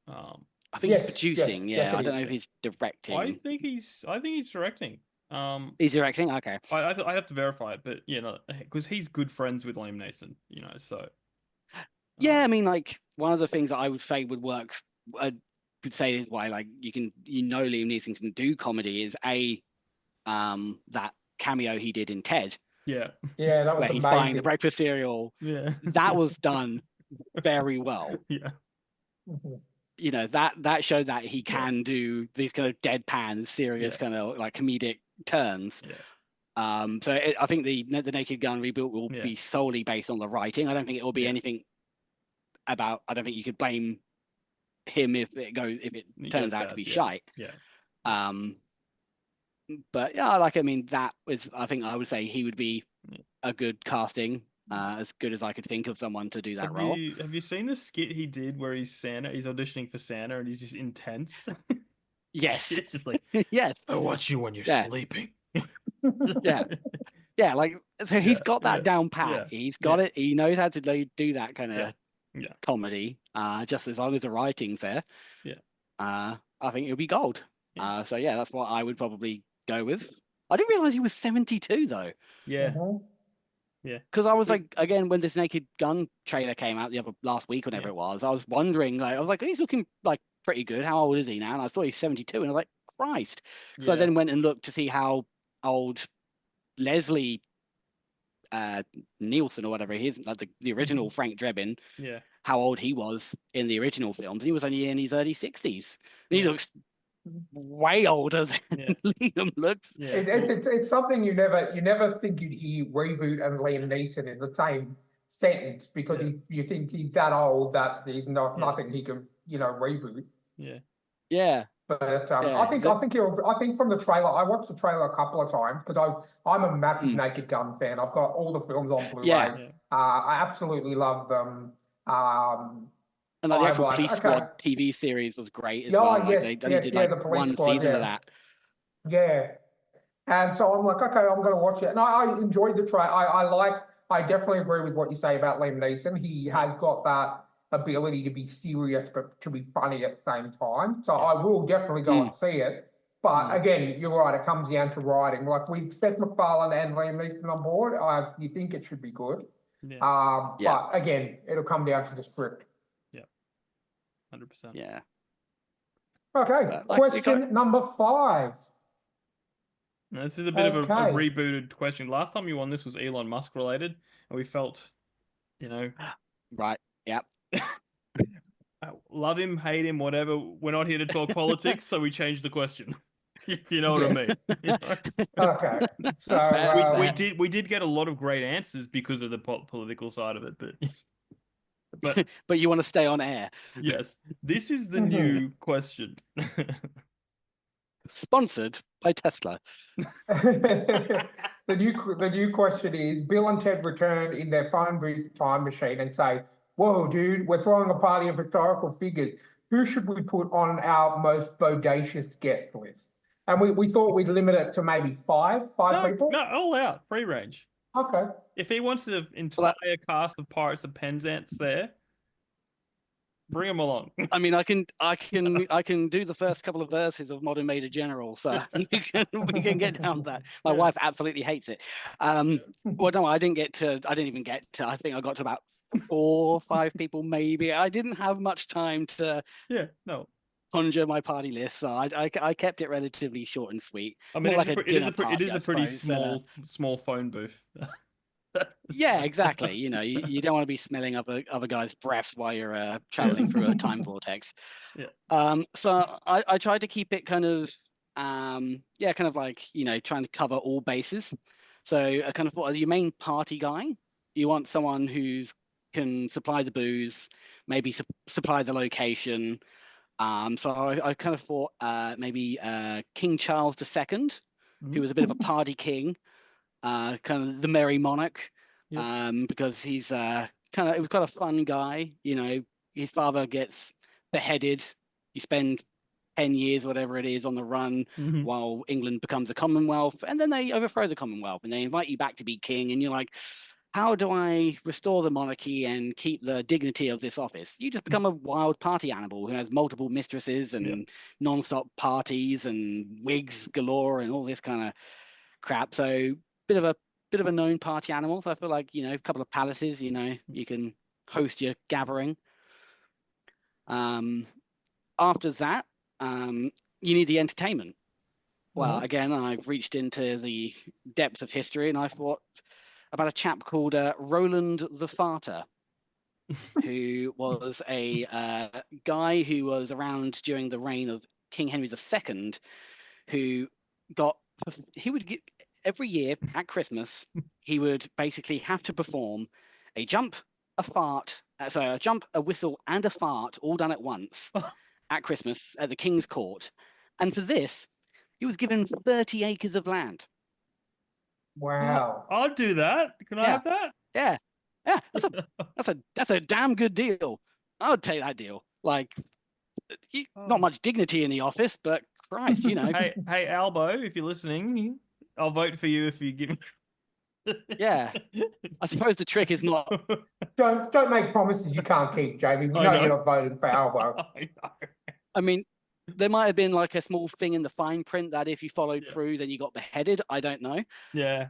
I think he's producing. I don't know if he's directing. I think he's directing. He's directing. Okay. I have to verify it, but because he's good friends with Liam Neeson, so. Yeah, I mean, like one of the things that I would say would work. Could say is why like Liam Neeson can do comedy is that cameo he did in Ted. Yeah, that was where amazing. He's buying the breakfast cereal. Yeah. That was done very well. Yeah. That showed that he can do these kind of deadpan, serious kind of like comedic turns. Yeah. So I think the Naked Gun reboot will be solely based on the writing. I don't think it will be anything about. I don't think you could blame him if it turns out to be shite. Yeah. But yeah, like I mean, that was I think I would say he would be a good casting, as good as I could think of someone to do that role. Have you seen the skit he did where he's Santa? He's auditioning for Santa and he's just intense. Yes. It's just like yes. I watch you when you're sleeping. Yeah. Like so, he's got that down pat. Yeah. He's got it. He knows how to do that kind of comedy. Just as long as the writing's there. Yeah. I think it'll be gold. So yeah, that's what I would probably go with. I didn't realize he was 72 though. Yeah. Yeah. Because I was like, again, when this Naked Gun trailer came out last week, whenever it was, I was wondering, like, I was like, he's looking like pretty good. How old is he now? And I thought he's 72, and I was like, Christ. So I then went and looked to see how old Leslie Nielsen or whatever he is, like the original Frank Drebin, how old he was in the original films. He was only in his early 60s. And he looks way older than Liam looks. It's something you never think you'd hear reboot and Liam Neeson in the same sentence, because you think he's that old that there's nothing he can reboot. But I think from the trailer, I watched the trailer a couple of times because I'm a massive Naked Gun fan. I've got all the films on Blu-ray. I absolutely love them. And the actual Police Squad TV series was great as well. They did like one season of that. Yeah. And so I'm like, okay, I'm going to watch it. And I enjoyed the trailer. I definitely agree with what you say about Liam Neeson. He has got that ability to be serious but to be funny at the same time. So I will definitely go and see it. But again, you're right, it comes down to writing. Like with Seth MacFarlane and Liam Neeson on board, you think it should be good. But again, it'll come down to the script. 100%. Yeah. Okay, question number 5. Now, this is a bit of a rebooted question. Last time you won this was Elon Musk related, and we felt, Right, yep. Love him, hate him, whatever. We're not here to talk politics, so we changed the question. If you know what I mean. You know? Okay. So We did get a lot of great answers because of the political side of it, but but you want to stay on air. yes, this is the Mhm. new question. Sponsored by Tesla. the new question is: Bill and Ted return in their phone booth time machine and say, "Whoa, dude, we're throwing a party of historical figures. Who should we put on our most bodacious guest list?" And we thought we'd limit it to maybe five people. No, all out, free range. Okay. If he wants the entire cast of Pirates of Penzance there, bring him along. I mean, I can do the first couple of verses of Modern Major General, so we can get down to that. My wife absolutely hates it. Well, no, I didn't even get to. I think I got to about 4 or 5 people, maybe. I didn't have much time to conjure my party list, so I kept it relatively short and sweet. I mean, More it is a pretty small phone booth. Yeah, exactly. You know, you don't want to be smelling other guys' breaths while you're traveling through a time vortex. Yeah. So I tried to keep it kind of kind of like, you know, trying to cover all bases. So I kind of thought, as your main party guy, you want someone who's can supply the booze, maybe supply the location. So I kind of thought maybe King Charles II, who was a bit of a party king, kind of the merry monarch, because he's it was quite a fun guy. You know, his father gets beheaded. You spend 10 years, whatever it is, on the run while England becomes a Commonwealth, and then they overthrow the Commonwealth and they invite you back to be king, and you're like, how do I restore the monarchy and keep the dignity of this office? You just become a wild party animal who has multiple mistresses and non-stop parties and wigs galore and all this kind of crap. So bit of a known party animal. So I feel like, you know, a couple of palaces, you know, you can host your gathering. After that, you need the entertainment. Well, again, I've reached into the depths of history, and I thought about a chap called Roland the Farter, who was a guy who was around during the reign of King Henry II, who would get every year at Christmas, he would basically have to perform a jump, a jump, a whistle, and a fart all done at once at Christmas at the King's Court. And for this, he was given 30 acres of land. Wow. I'll do that. Can I have that? Yeah. Yeah. That's a damn good deal. I would take that deal. Like, not much dignity in the office, but Christ, you know. Hey, Albo, if you're listening, I'll vote for you if you give me. Yeah. I suppose the trick is not. Don't make promises you can't keep, Jamie. We know you're not voting for Albo. I know. I mean, there might have been like a small thing in the fine print that if you followed through, then you got beheaded. I don't know. Yeah.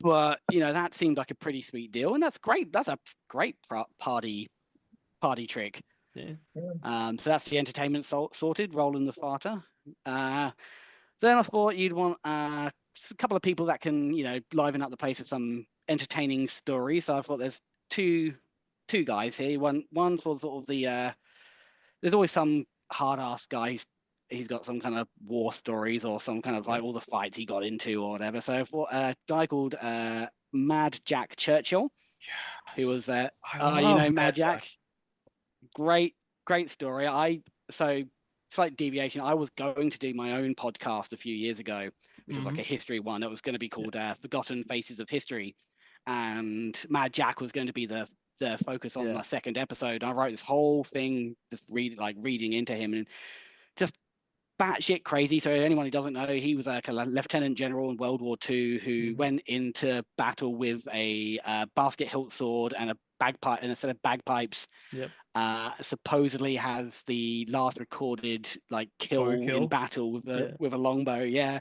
But you know, that seemed like a pretty sweet deal, and that's great. That's a great party trick. Yeah. So that's the entertainment sorted. Roland the Farter. Then I thought you'd want a couple of people that can, you know, liven up the place with some entertaining stories. So I thought there's two guys here. One for sort of the there's always some hard-ass guy. He's got some kind of war stories or some kind of like all the fights he got into or whatever. So for a guy called Mad Jack Churchill, who was you know, Mad Jack. Great story. Slight deviation. I was going to do my own podcast a few years ago, which was like a history one. It was going to be called Forgotten Faces of History, and Mad Jack was going to be the focus on the second episode. I wrote this whole thing just reading into him, and just batshit crazy. So anyone who doesn't know, he was like a lieutenant general in World War II who went into battle with a basket hilt sword and a set of bagpipes. Yep. Supposedly has the last recorded like kill in battle with a longbow. Yeah.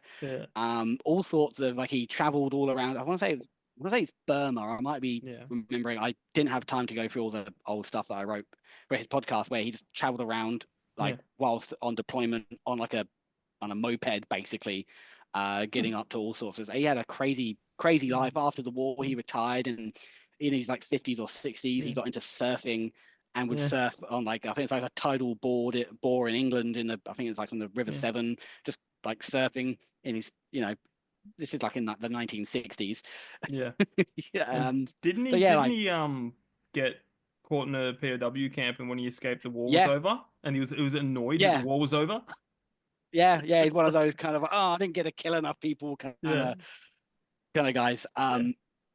All sorts of, like, he traveled all around. I want to say it's Burma. I might be remembering. I didn't have time to go through all the old stuff that I wrote for his podcast, where he just traveled around whilst on deployment on a moped, basically, getting up to all sorts of. He had a crazy life after the war. He retired, and in his like 50s or 60s, he got into surfing and would surf on, like, I think it's like a tidal bore in England I think it's like on the River Severn, just like surfing in his, this is like in the 1960s. Yeah. Yeah. Didn't he? So yeah, didn't he get caught in a POW camp, and when he escaped, the war was Yeah. over, and he was annoyed that Yeah. the war was over. Yeah, he's one of those kind of I didn't get to kill enough people kind of guys.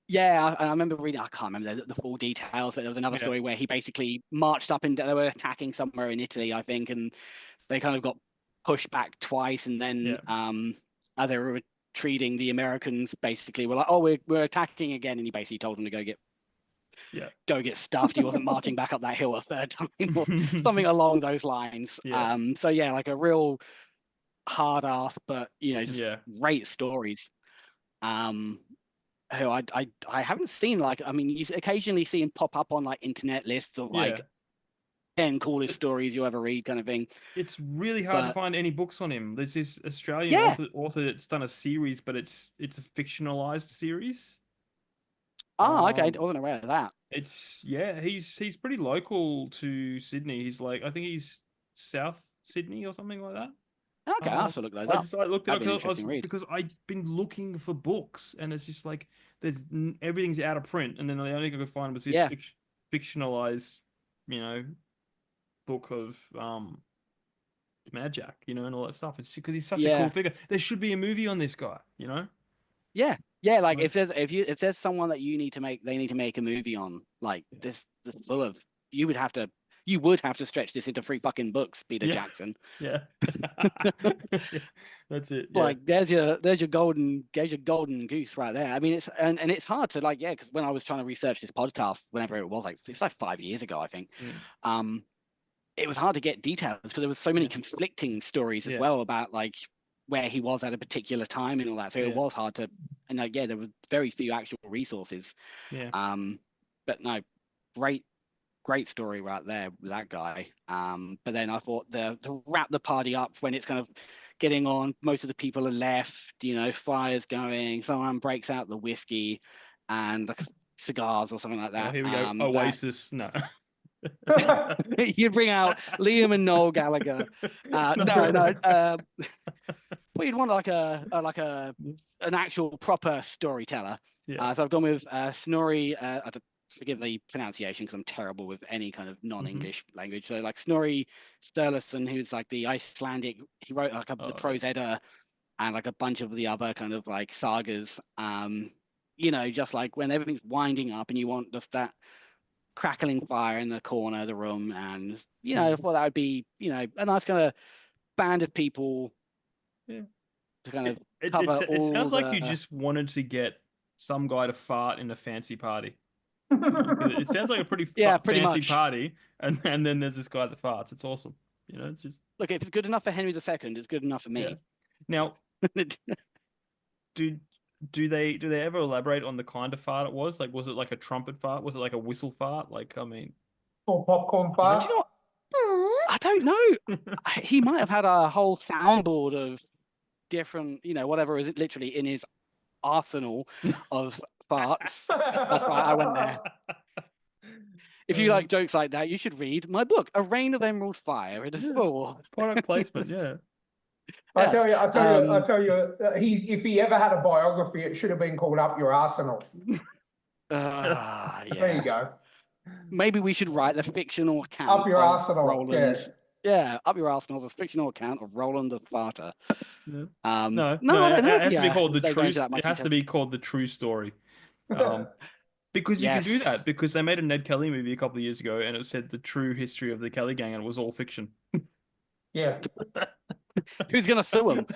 Yeah, I remember reading. I can't remember the full details, but there was another story where he basically marched up and they were attacking somewhere in Italy, I think, and they kind of got pushed back twice, and then as they were retreating, the Americans basically were like, "Oh, we're attacking again," and he basically told them to go get stuffed. He wasn't marching back up that hill a third time or something along those lines. So yeah, like a real hard ass, but just great stories. Who I haven't seen, like, I mean, you occasionally see him pop up on like internet lists of like 10 coolest stories you ever read kind of thing. It's really hard to find any books on him. There's this Australian author that's done a series, but it's a fictionalized series. Oh, okay. I wasn't aware of that. He's pretty local to Sydney. He's like, I think he's South Sydney or something like that. Okay, I'll have to look those up. I looked it That'd up be because I've been looking for books, and it's just like everything's out of print, and then the only thing I could find was this fictionalized, book of Mad Jack, and all that stuff. It's because he's such a cool figure. There should be a movie on this guy, Yeah, like if there's someone that they need to make a movie on, like this full of, you would have to stretch this into 3 fucking books, Peter Jackson. Yeah. That's it. Like there's your golden goose right there. I mean, it's and it's hard to because when I was trying to research this podcast, whenever it was, like 5 years ago, I think, it was hard to get details because there was so many conflicting stories as well about like where he was at a particular time and all that. So it was hard to, and there were very few actual resources. Yeah. But no, great story right there with that guy. But then I thought to wrap the party up when it's kind of getting on, most of the people are left, fire's going, someone breaks out the whiskey and like cigars or something like that. Oh, here we go. Oasis. No. You bring out Liam and Noel Gallagher. No. Well, you'd want like an actual proper storyteller. So I've gone with Snorri. Forgive the pronunciation because I'm terrible with any kind of non-English language. So like Snorri Sturluson, who's like the Icelandic, he wrote like the Prose Edda and like a bunch of the other kind of like sagas. Just like when everything's winding up and you want just that crackling fire in the corner of the room, and I thought that would be a nice kind of band of people to kind of cover it sounds like you just wanted to get some guy to fart in a fancy party. It sounds like a pretty fancy much. party, and then there's this guy that farts. It's awesome. It's just look, if it's good enough for Henry II, it's good enough for me. Now, do they ever elaborate on the kind of fart it was? Like, was it like a trumpet fart? Was it like a whistle fart? Like, I mean, or popcorn fart? Do you know what? I don't know. He might have had a whole soundboard of different, whatever is literally in his arsenal of farts. That's why I went there. If you like jokes like that, you should read my book, A Reign of Emerald Fire. It is full. Product placement, I tell you, if he ever had a biography, it should have been called Up Your Arsenal. There you go. Maybe we should write the fictional account. Up Your Arsenal, Roland. Yeah, Up Your Arsenal, the fictional account of Roland the Farter. No, I don't know. It has to be called the true. It has to be called the true story. Because you can do that, because they made a Ned Kelly movie a couple of years ago and it said the true history of the Kelly gang and it was all fiction. Yeah. Who's gonna sue him?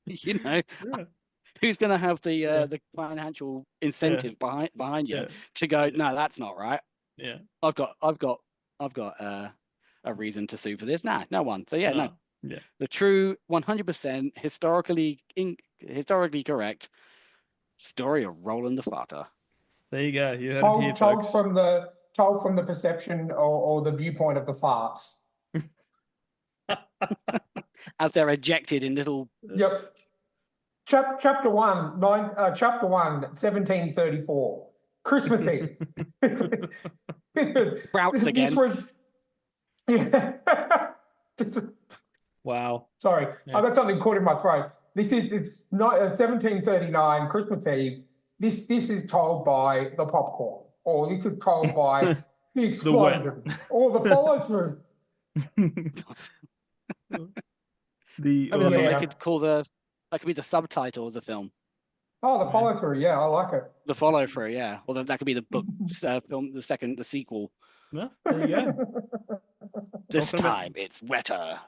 Who's gonna have the financial incentive behind you to go, no, that's not right. Yeah. I've got a reason to sue for this. Nah, no one. So no. Yeah. The true 100% historically correct story of Roland the Farter. There you go. You heard it here, told folks. from the perception or the viewpoint of the farts. As they're ejected in little. Yep. Chapter 1, 1734. Christmas Eve. Sprouts again. Wow. Sorry, Yeah. I got something caught in my throat. It's not 1739 Christmas Eve. This is told by the popcorn, or this is told by the explosion, or the follow through. I mean, that's what they could call that could be the subtitle of the film. Oh, the follow through. Yeah, I like it. The follow through, yeah. Or that could be the book film, the sequel. Yeah, there you go. This time it's wetter.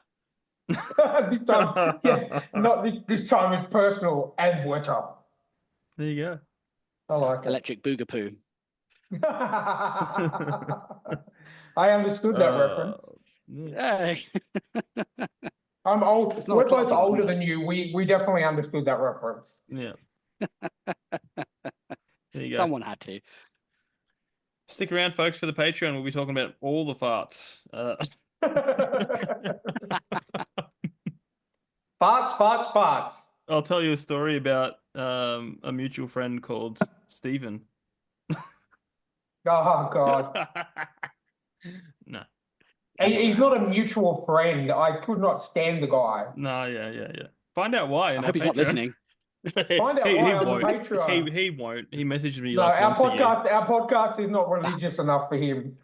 This time, yeah, not this time it's personal and wetter. There you go. I like it. Electric Boogapoo. I understood that reference. Yeah. I'm old. We're both older than you. We definitely understood that reference. Yeah. There you go. Someone had to. Stick around, folks, for the Patreon. We'll be talking about all the farts. Farts. I'll tell you a story about a mutual friend called Stephen. Oh, God. No. He's not a mutual friend. I could not stand the guy. No, yeah. Find out why. I hope he's not listening. Find out why on the Patreon. He won't. He messaged me No, like our once a year. Our podcast is not religious enough for him.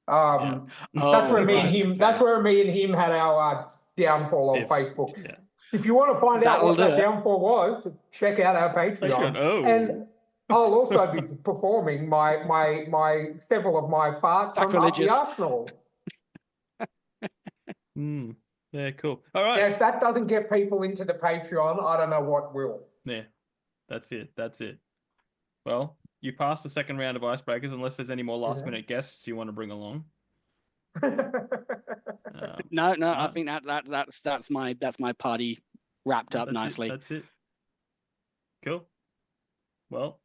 Yeah. That's where me and him. That's where me and him had our downfall on Facebook. Yeah. If you want to find out what that downfall was, check out our Patreon. Oh. And I'll also be performing my several of my farts from up the Arsenal. Yeah, cool. All right. Yeah, if that doesn't get people into the Patreon, I don't know what will. Yeah, that's it. Well, you passed the second round of icebreakers, unless there's any more last-minute guests you want to bring along. No, I think that's my party wrapped up nicely. That's it. Cool. Well,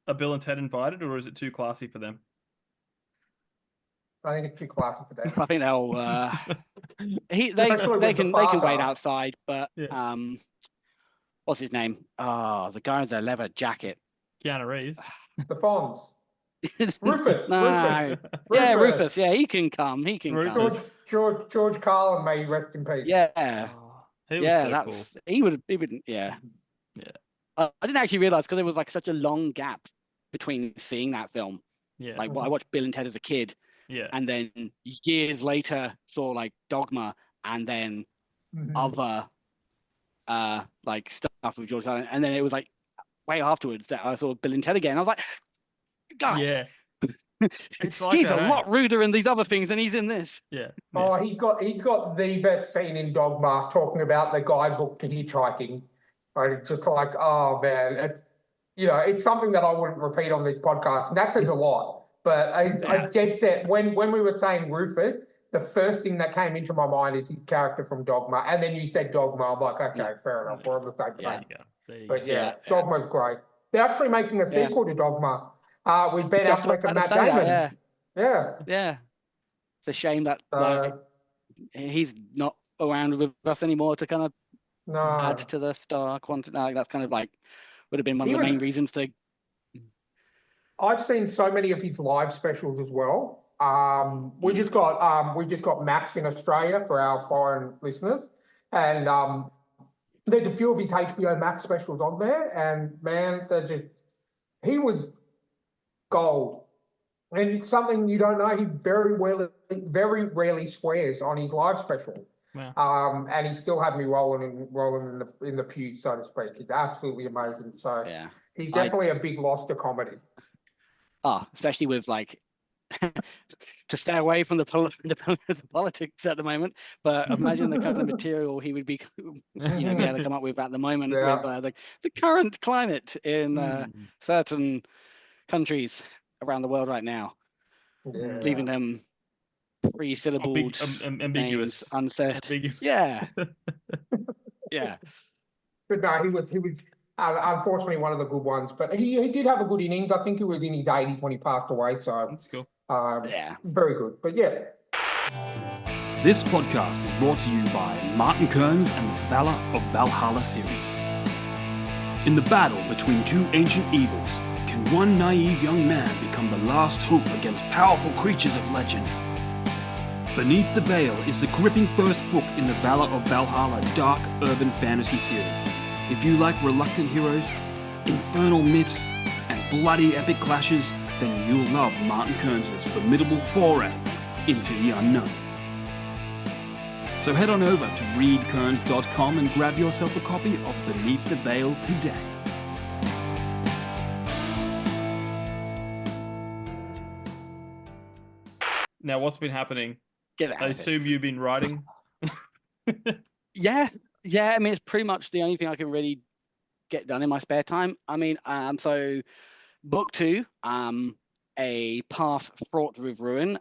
are Bill and Ted invited, or is it too classy for them? I think it's too classy for them. I think they'll. They can wait outside, but what's his name? The guy with the leather jacket. Keanu Reeves. The Fonz. Rufus. No. Yeah, Rufus. Yeah, he can come. Come. George Carlin, may rest in peace. Yeah. He was so cool. cool. He would. Yeah. I didn't actually realize because there was like such a long gap between seeing that film. Yeah. Like, I watched Bill and Ted as a kid. Yeah. And then years later saw like Dogma and then other like stuff with George Carlin. And then it was like way afterwards that I saw Bill and Ted again. I was like, God. Yeah. It's like he's a lot ruder in these other things than he's in this. Yeah. Oh, he's got the best scene in Dogma talking about the guidebook to hitchhiking. It's just like, oh man, it's something that I wouldn't repeat on this podcast. That says a lot. But I dead set when we were saying Rufus, the first thing that came into my mind is his character from Dogma, and then you said Dogma. I'm like, okay, fair enough. We're on the same page. But Dogma's great. They're actually making a sequel to Dogma with Ben Affleck and Matt Damon. Yeah. It's a shame that he's not around with us anymore to kind of add to the star quantity. That's kind of like would have been one of the main reasons to. I've seen so many of his live specials as well. We just got Max in Australia for our foreign listeners, and there's a few of his HBO Max specials on there, and man, he was gold. And something you don't know, he very rarely swears on his live special. Wow. And he still had me rolling in the pew, so to speak. It's absolutely amazing. So he's definitely a big loss to comedy. Especially with like to stay away from the politics at the moment. But imagine the kind of material he would be, be able to come up with at the moment with the current climate in certain countries around the world right now, leaving them three-syllabled, ambiguous, uncertain. Yeah. But no, he was. Unfortunately, one of the good ones, but he did have a good innings. I think he was in his 80s when he passed away. So that's cool. Very good. But yeah. This podcast is brought to you by Martin Kearns and the Valor of Valhalla series. In the battle between two ancient evils, can one naive young man become the last hope against powerful creatures of legend? Beneath the Veil is the gripping first book in the Valor of Valhalla dark urban fantasy series. If you like reluctant heroes, infernal myths, and bloody epic clashes, then you'll love Martin Kearns' formidable foray into the unknown. So head on over to readkearns.com and grab yourself a copy of Beneath the Veil today. Now, what's been happening? Get out I of it. assume you've been writing. Yeah. I mean, it's pretty much the only thing I can really get done in my spare time. I mean, so book 2, A Path Fraught with Ruin,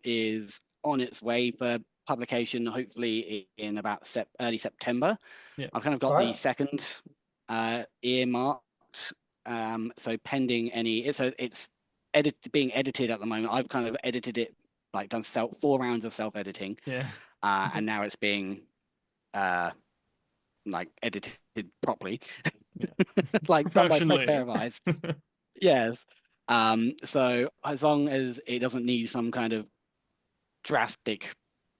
is on its way for publication, hopefully in about early September. Yeah. I've kind of got the second earmarked, so pending any. It's being edited at the moment. I've kind of edited it, like done 4 rounds of self-editing. Yeah. And now it's being like edited properly, like done by a Professionally. pair of eyes. Yes. So as long as it doesn't need some kind of drastic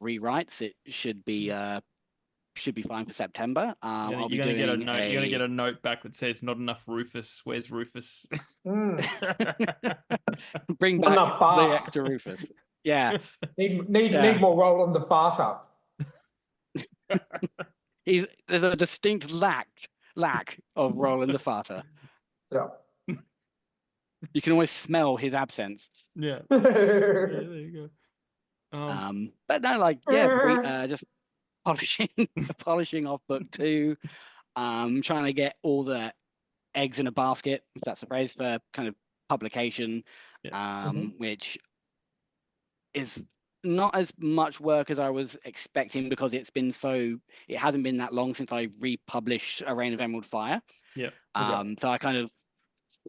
rewrites, it should be fine for September. You're gonna get a note. You're gonna get a note back that says, "Not enough Rufus. Where's Rufus?" Bring Not back enough the farts. extra Rufus. Yeah. Need more Roland the Farter. There's a distinct lack of Roland the Farter. Yeah. You can always smell his absence. Yeah. Yeah, there you go. But no, just polishing off book 2. Trying to get all the eggs in a basket, if that's the phrase, for kind of publication. Which is not as much work as I was expecting, because it hasn't been that long since I republished A Reign of Emerald Fire. Yeah. So I kind of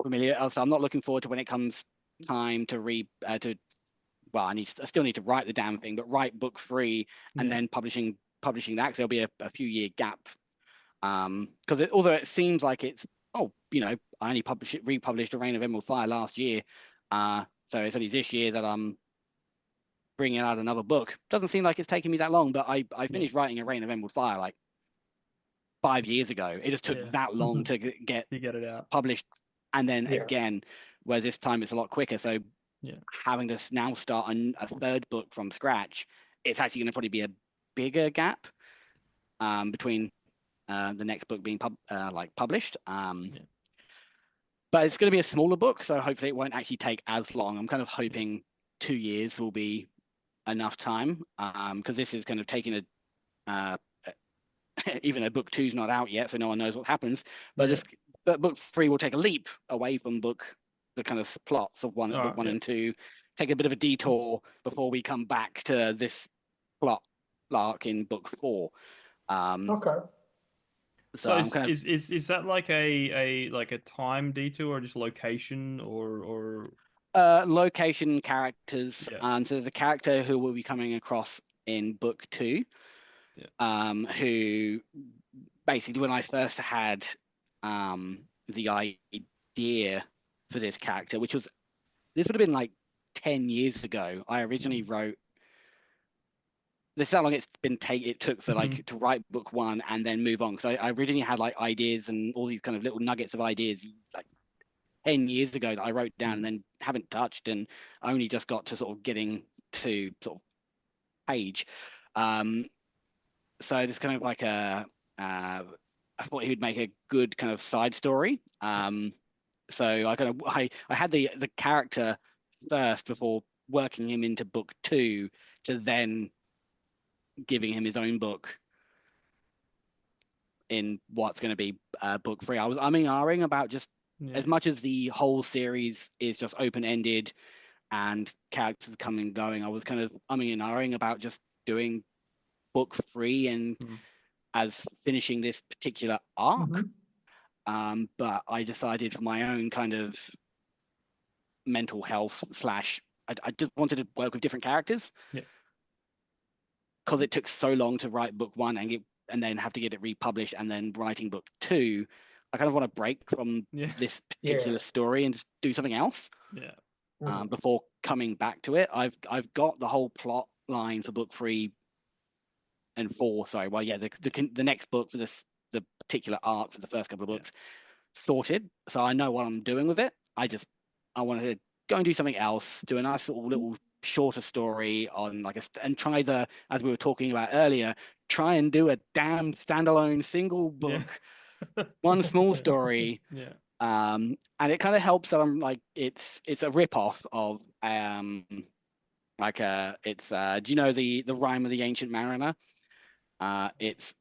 familiar. So I'm not looking forward to when it comes time to I still need to write the damn thing, but write book 3 and then publishing that, because there'll be a few year gap. Because although it seems like it's I only republished A Reign of Emerald Fire last year, so it's only this year that I'm bringing out another book. Doesn't seem like it's taking me that long, but I finished writing A Reign of Emerald Fire like 5 years ago. It just took that long to get it out published, and then again, whereas this time it's a lot quicker. So having to now start a third book from scratch, it's actually going to probably be a bigger gap between the next book being published. But it's going to be a smaller book, so hopefully it won't actually take as long. I'm kind of hoping 2 years will be enough time, because this is kind of taking even though book 2's not out yet, so no one knows what happens. But book 3 will take a leap away from the kind of plots of book 1 and 2, take a bit of a detour before we come back to this plot arc in book 4. Okay. So is that like a time detour, or just location, or location, characters? So there's a character who will be coming across in book 2, who basically, when I first had the idea for this character, this would have been like 10 years ago, I originally wrote. This is how long it took for to write book 1 and then move on, because I originally had like ideas and all these kind of little nuggets of ideas like 10 years ago that I wrote down and then haven't touched, and only just got to sort of getting to sort of page. So it's kind of like I thought he would make a good kind of side story. So I had the character first before working him into book 2, to then giving him his own book in what's going to be book 3. I was umming about just as much as the whole series is just open-ended and characters coming and going, I was kind of umming about just doing book 3 and as finishing this particular arc. But I decided, for my own kind of mental health / I just wanted to work with different characters. Because it took so long to write book 1 and then have to get it republished, and then writing book 2, I kind of want to break from this particular story and just do something else. Before coming back to it, I've got the whole plot line for book 3 and 4. Sorry, well, yeah, the next book for the particular arc for the first couple of books sorted, so I know what I'm doing with it. I wanted to go and do something else, do a nice little shorter story on and try as we were talking about earlier, try and do a damn standalone single book, one small story. Yeah. And it kind of helps that I'm like it's a rip-off of do you know the Rime of the Ancient Mariner? It's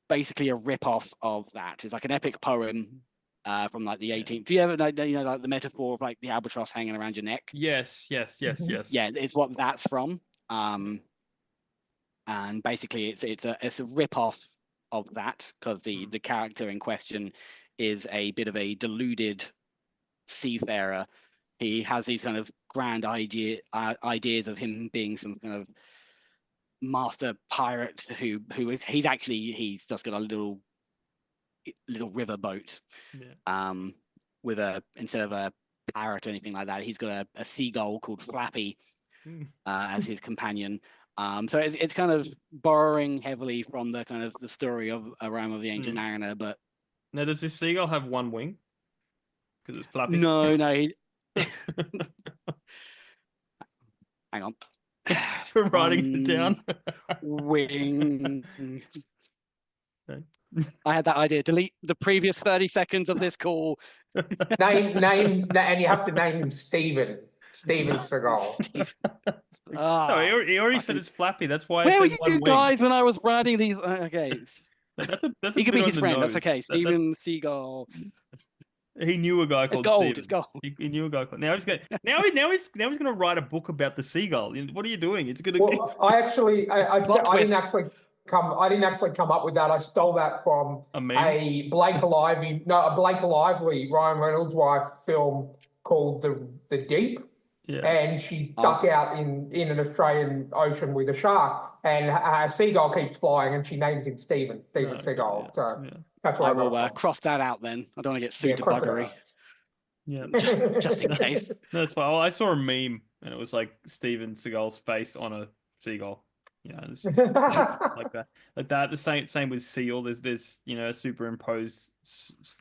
basically a rip-off of that. It's like an epic poem from like the 18th. Do you ever know, like the metaphor of like the albatross hanging around your neck? Yes. Yeah, it's what that's from. And basically it's a rip-off of that, because the character in question is a bit of a deluded seafarer. He has these kind of grand ideas of him being some kind of master pirate he's just got a little river boat, with instead of a parrot or anything like that, he's got a seagull called Flappy as his companion. So it's kind of borrowing heavily from the kind of the story of A Rime of the Ancient Mariner. But now, does this seagull have one wing? Because it's flappy. No. Hang on. Writing it down. Wing. I had that idea. Delete the previous 30 seconds of this call. Name, and you have to name him Steven Seagal. No, he already said it's flappy. That's why. Where I were said you guys when I was writing these? Okay. That's a he could be his friend. nose. That's okay. Steven Seagal. He knew a guy called Steven. It's gold. He knew a guy called. Now he's gonna write a book about the seagull. What are you doing? It's gonna. Well, I didn't actually come up with that. I stole that from a Blake Lively Ryan Reynolds' wife film called The Deep. Yeah. And she duck out in an Australian ocean with a shark, and a seagull keeps flying, and she named him Steven Seagal. That's why I will cross that out then. I don't want to get sued to buggery. Yeah, just in case. No, that's fine. Well, I saw a meme, and it was like Steven Seagal's face on a seagull. Yeah, it's just like that. Like that. The same with seal. There's a superimposed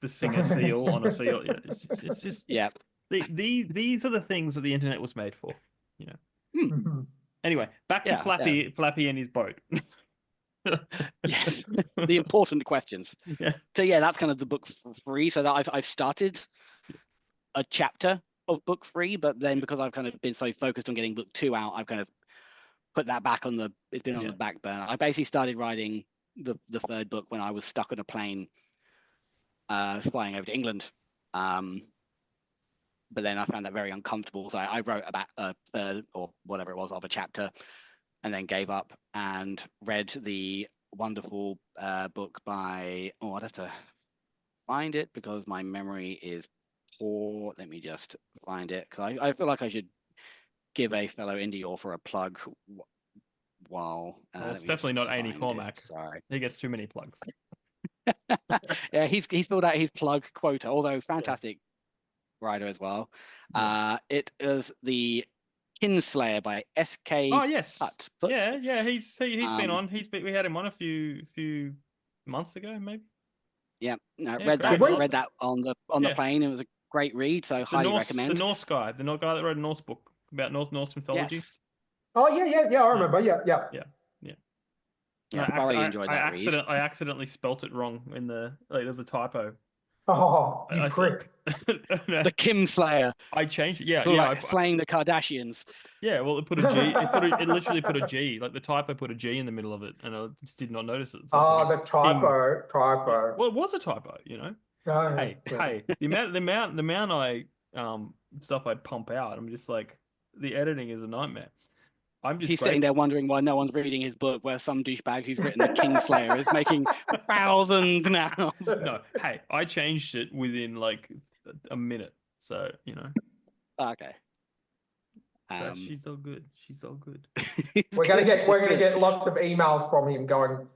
the singer seal on a seal. Yeah, it's just yeah. These are the things that the internet was made for, Anyway, back to Flappy and his boat. Yes, the important questions. Yeah. So that's kind of the book 3. So that I've started a chapter of book 3, but then because I've kind of been so focused on getting book 2 out, I've kind of put that back on the back burner. I basically started writing the third book when I was stuck on a plane flying over to England. But then I found that very uncomfortable. So I wrote about a third or whatever it was of a chapter, and then gave up and read the wonderful book by, I'd have to find it because my memory is poor. Let me just find it, because I feel like I should give a fellow indie author a plug while... it's definitely not Annie Cormack. Sorry. He gets too many plugs. Yeah, he's filled out his plug quota, although fantastic writer as well. It is The Kinslayer by S.K. Oh yes, Hutput. Yeah. He's been on. We had him on a few months ago, maybe. Yeah, no, read that on the plane. It was a great read, so highly recommend. The Norse guy that wrote a Norse book about Norse mythology. Yes. Oh yeah, I remember. Yeah. I thoroughly enjoyed that read. I accidentally spelt it wrong in there's a typo. Oh, you prick. The Kinslayer. I changed it. Slaying the Kardashians. Yeah, well, it put a G. It literally put a G. Like the typo put a G in the middle of it, and I just did not notice it. So the typo. Well, it was a typo, No, Hey, the amount I stuff I'd pump out. I'm just like, the editing is a nightmare. He's sitting there wondering why no one's reading his book, where some douchebag who's written The Kinslayer is making thousands now. No, hey, I changed it within like a minute, so Okay. So she's all good. We're gonna get lots of emails from him going,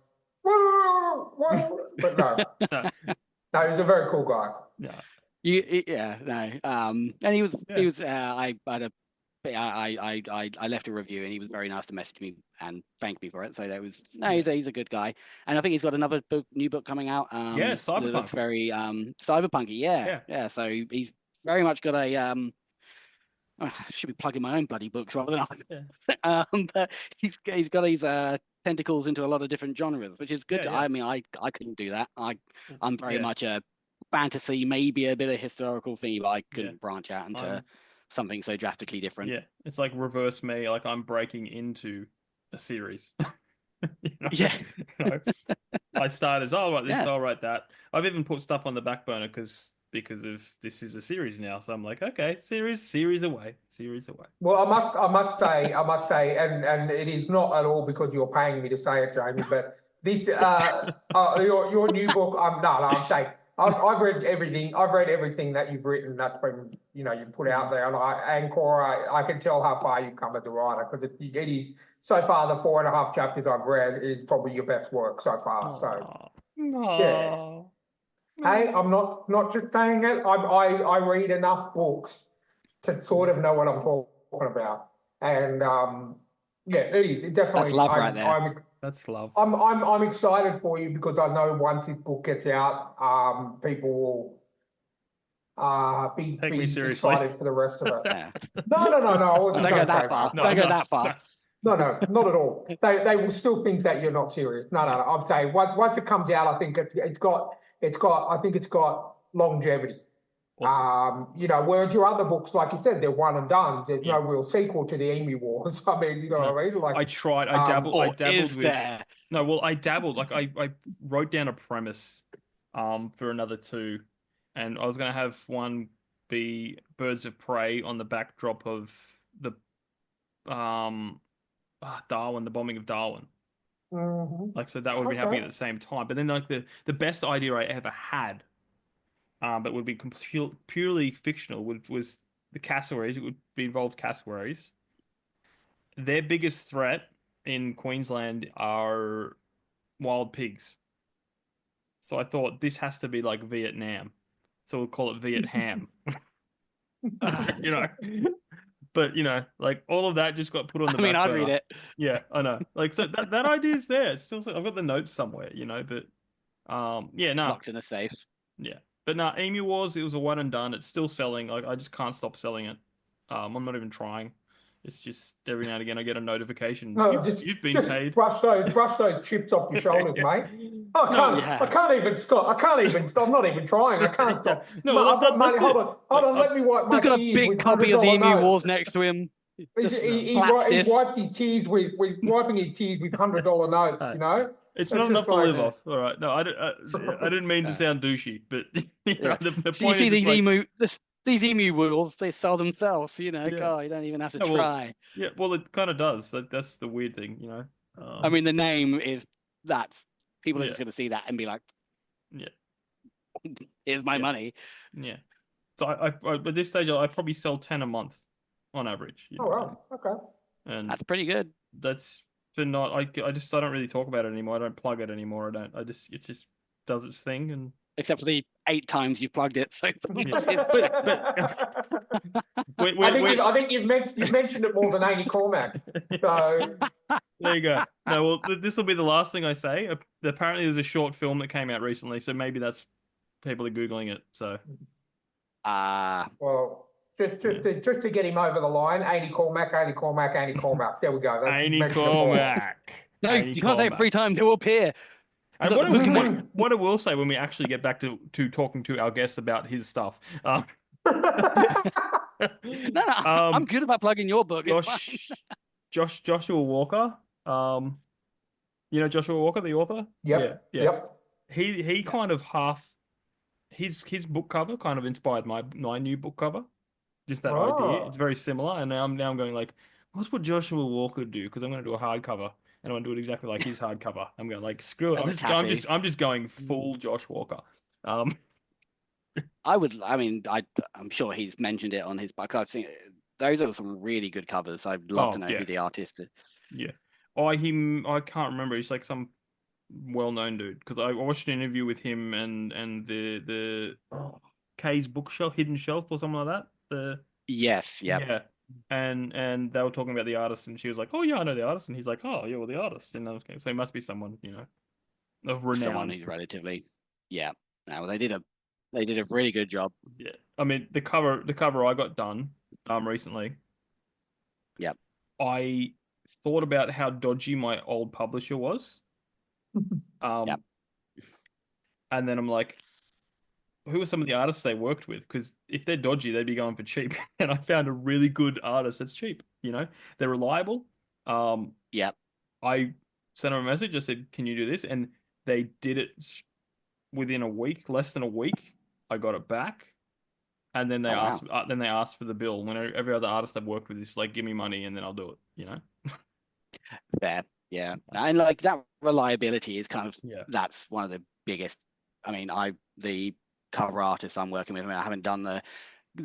whoa. But no, he's a very cool guy. Yeah. And he was. I had a But I left a review, and he was very nice to message me and thank me for it. So that was he's a good guy, and I think he's got another new book coming out. Yeah, that looks cyberpunk. very cyberpunky. Yeah. So he's very much got a I should be plugging my own bloody books rather than but he's got his tentacles into a lot of different genres, which is good. I mean, I couldn't do that. I'm very much a fantasy, maybe a bit of historical thing, but I couldn't branch out into something so drastically different. Yeah, it's like reverse me. Like I'm breaking into a series. Yeah. I start as I'll write this, I'll write that. I've even put stuff on the back burner because of this is a series now. So I'm like, okay, series away. Well, I must say, and it is not at all because you're paying me to say it, Jamie, but this your new book. I'm saying I've read everything. I've read everything that you've written. That's been you put out there, and Cora, I can tell how far you've come as a writer because it is so far the 4.5 chapters I've read is probably your best work so far. Yeah. Hey, I'm not just saying it. I read enough books to sort of know what I'm talking about, and it is definitely. That's love right there. That's love. I'm excited for you because I know once this book gets out, people will be me seriously. excited for the rest of it. Yeah. No. Don't go that far. Don't go that far. No, not at all. They will still think that you're not serious. No. I'm saying once it comes out, I think it's got longevity. Awesome. Whereas your other books, like you said, they're one and done. There's no real sequel to the Emu Wars. I mean, you know what I mean? Like I tried. I dabbled is with. There? No, well, I dabbled. Like I wrote down a premise, for another 2, and I was gonna have one be Birds of Prey on the backdrop of the, Darwin, the bombing of Darwin. Mm-hmm. Like, so that would have been happening at the same time. But then, like the best idea I ever had, but would be purely fictional, was the cassowaries. It would involve cassowaries. Their biggest threat in Queensland are wild pigs. So I thought this has to be like Vietnam. So we'll call it Viet Ham. But like all of that just got put on the back I'd burner. read it. Yeah, I know. Like, so that idea's there. It's still, I've got the notes somewhere, but Locked in a safe. Yeah. But no, Emu Wars, it was a one and done. It's still selling. I just can't stop selling it. I'm not even trying. It's just every now and again I get a notification. No, you've been paid. Brush those chips off your shoulders, mate. I can't even stop. I'm not even trying. I can't stop. Hold on. Let me wipe my tears. He's got a big copy of the Emu Wars next to him. He wipes his tears with wiping his tears with $100 notes. It's not enough to live off. All right. No, I didn't mean to sound douchey, but the point is, these emu wheels, they sell themselves. God, you don't even have to try. Yeah, well, it kind of does. That's the weird thing, I mean, the name is that. People are just going to see that and be like, here's my money. Yeah. So I at this stage, I probably sell 10 a month on average. Oh, wow. Okay. And that's pretty good. That's for not. I don't really talk about it anymore. I don't plug it anymore. It just does its thing. And except for the 8 times you've plugged it. So I think you've mentioned it more than Amy Cormack. So there you go. No, well, this will be the last thing I say. Apparently, there's a short film that came out recently, so maybe that's people are googling it. So, well. Just to get him over the line, Andy Cormack. There we go. Andy Cormack. No, you can't say it 3 times. It will appear. And what I will say when we actually get back to talking to our guest about his stuff. No, I'm good about plugging your book. Joshua Walker. Joshua Walker, the author? Yep. Yeah. Yep. He kind of his book cover kind of inspired my new book cover. Just that idea. It's very similar. And now I'm going like, what would Joshua Walker do? Because I'm going to do a hardcover. And I want to do it exactly like his hardcover. I'm going like, screw it. I'm just going full Josh Walker. I'm sure he's mentioned it on his book. I've seen those are some really good covers. I'd love to know who the artist is. Yeah. I can't remember. He's like some well-known dude because I watched an interview with him and the Kay's bookshelf, hidden shelf or something like that. Yes, yeah. and they were talking about the artist, and she was like, "Oh yeah, I know the artist," and he's like, "Oh yeah, well the artist," and I was going, so he must be someone, you know, of Someone renown. who's relatively, yeah. No, they did a really good job. Yeah, I mean the cover I got done recently. Yep. I thought about how dodgy my old publisher was. Yep. And then I'm like, who are some of the artists they worked with? Because if they're dodgy, they'd be going for cheap. And I found a really good artist that's cheap. You know, they're reliable. Um, Yep. I sent them a message. I said, "Can you do this?" And they did it within a week, less than a week. I got it back, and then they Oh wow. asked for the bill. When every other artist I've worked with is like, "Give me money, and then I'll do it." You know? Fair. Yeah. And like that reliability is kind of Yeah. that's one of the biggest. I mean, the cover artist I'm working with, I mean, I haven't done the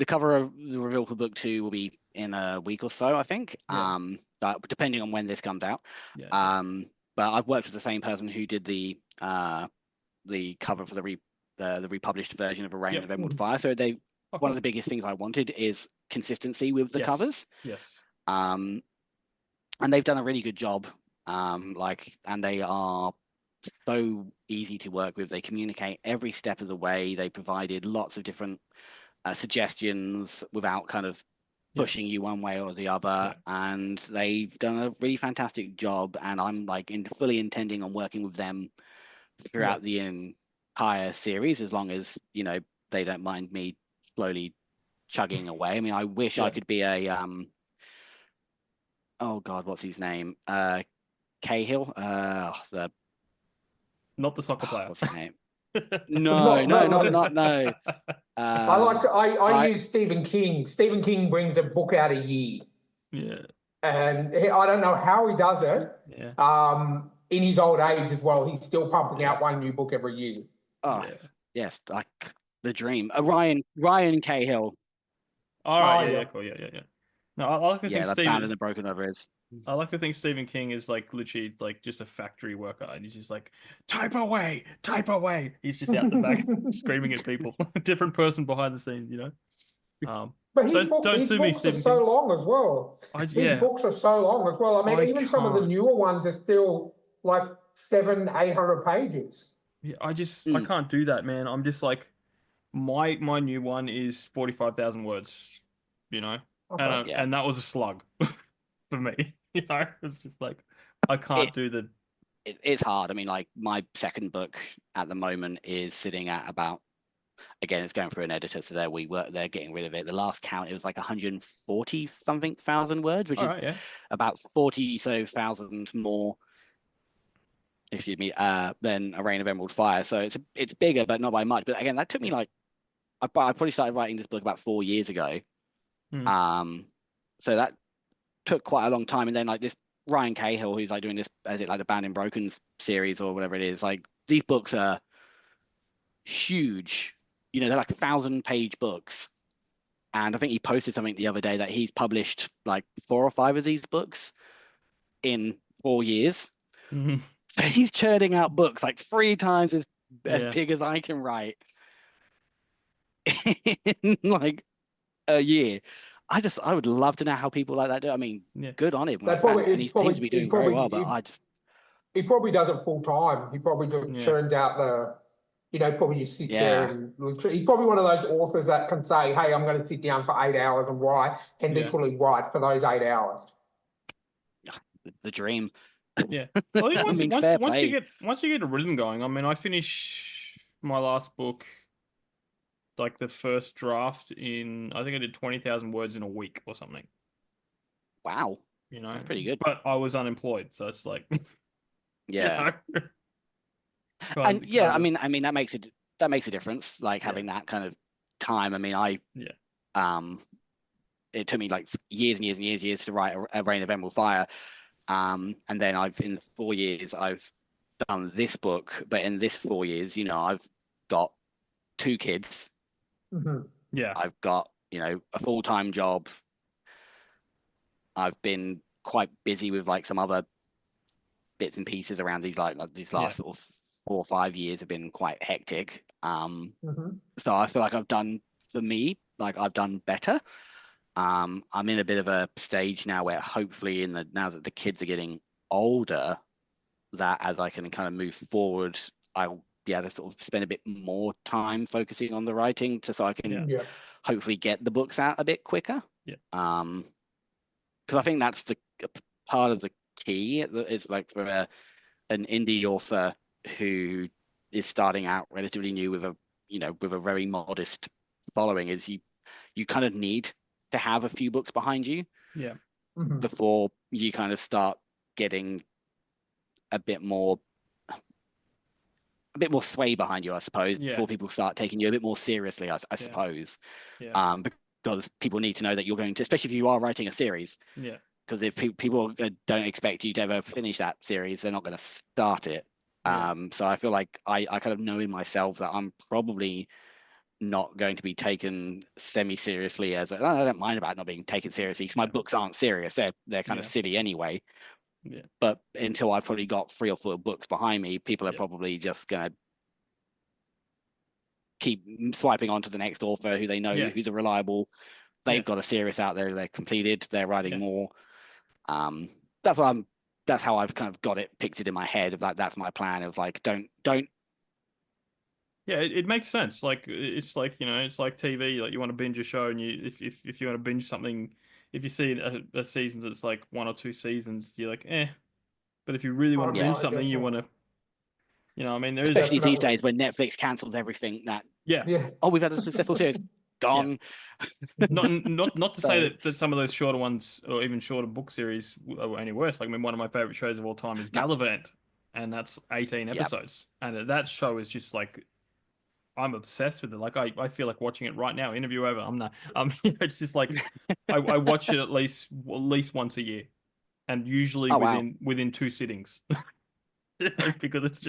cover of the reveal for book 2 will be in a week or so, I think. Yeah. But depending on when this comes out. Yeah. But I've worked with the same person who did the cover for the republished version of A Reign Yep. of Emerald Fire. So they Oh, one cool. of the biggest things I wanted is consistency with the Yes. covers. Yes. And they've done a really good job. And they are so easy to work with. They communicate every step of the way. They provided lots of different suggestions without kind of pushing you one way or the other. And they've done a really fantastic job. And I'm like fully intending on working with them throughout the entire series, as long as, you know, they don't mind me slowly chugging away. I mean, I wish I could be a oh God, what's his name? Cahill. Not the soccer player. What's his name? No. I use Stephen King. Stephen King brings a book out a year. Yeah. And I don't know how he does it. Yeah. In his old age as well, he's still pumping out one new book every year. Oh, yes, like the dream. Ryan Cahill. All right. Yeah. Cool. Yeah. No, I like to think that's bound in the broken over is. I like to think Stephen King is like literally like just a factory worker, and he's just like type away. He's just out the back screaming at people. Different person behind the scenes, you know. But his don't sue me, books Stephen are so King. long as well. His books are so long as well. I mean, even some of the newer ones are still like 700-800 pages. Yeah, I can't do that, man. I'm just like my new one is 45,000 words, you know, and that was a slug for me. You know, it's just like I can't do the. It's hard. I mean, like my second book at the moment is sitting at about. Again, it's going through an editor, so they're getting rid of it. The last count, it was like 140 something thousand words, which is about 40,000 more. Excuse me, than A Reign of Emerald Fire. So it's bigger, but not by much. But again, that took me like I probably started writing this book about 4 years ago. So that took quite a long time. And then like this Ryan Cahill, who's like doing this, as it like the Banned in Broken series or whatever it is, like these books are huge. You know, they're like 1,000-page books. And I think he posted something the other day that he's published like 4 or 5 of these books in 4 years. So he's churning out books like 3 times as big as I can write in like a year. I would love to know how people like that do. I mean, good on him. And he seems to be doing very well, but he probably does it full time. He probably just churns out probably just sits there and he's probably one of those authors that can say, hey, I'm going to sit down for 8 hours and write, and literally write for those 8 hours. The dream. Yeah. Well, once you get a rhythm going, I mean, I finish my last book, like the first draft I think I did 20,000 words in a week or something. Wow. You know, that's pretty good. But I was unemployed, so it's like, yeah. And I mean that makes a difference. Like having that kind of time. I mean, it took me like years and years and years to write A Reign of Emerald Fire. And then in 4 years, I've done this book. But in this 4 years, you know, I've got 2 kids. Yeah. I've got, you know, a full-time job. I've been quite busy with like some other bits and pieces around these last sort of 4 or 5 years have been quite hectic. So I feel like I've done better. I'm in a bit of a stage now where hopefully now that the kids are getting older, that as I can kind of move forward, I'll be able to sort of spend a bit more time focusing on the writing so I can hopefully get the books out a bit quicker. Yeah. Because I think that's the part of the key is like for an indie author who is starting out relatively new with a very modest following, is you kind of need to have a few books behind you before you kind of start getting a bit more sway behind you, I suppose, before people start taking you a bit more seriously, I suppose. Yeah. Because people need to know that you're going to, especially if you are writing a series. Yeah. Because if people don't expect you to ever finish that series, they're not going to start it. Yeah. So I feel like I kind of know in myself that I'm probably not going to be taken semi-seriously I don't mind about not being taken seriously because my books aren't serious. They're kind of silly anyway. Yeah. But until I've probably got 3 or 4 books behind me, people are probably just going to keep swiping on to the next author who they know who's a reliable. They've got a series out there. They're completed. They're writing more. That's how I've kind of got it pictured in my head of like, that's my plan of like, don't. Yeah, it makes sense. Like it's like, it's like TV. Like you want to binge a show, and if you want to binge something, if you see a season that's like 1 or 2 seasons, you're like, eh. But if you really want to binge something, you want to, I mean, especially these days when Netflix cancels everything that. Yeah. Oh, we've had a successful series. Gone. Not to say that some of those shorter ones or even shorter book series are any worse. Like, I mean, one of my favorite shows of all time is Gallivant, and that's 18 episodes, and that show is just like. I'm obsessed with it. Like I feel like watching it right now. Interview over. I'm not. It's just like I watch it at least once a year, and usually within 2 sittings, because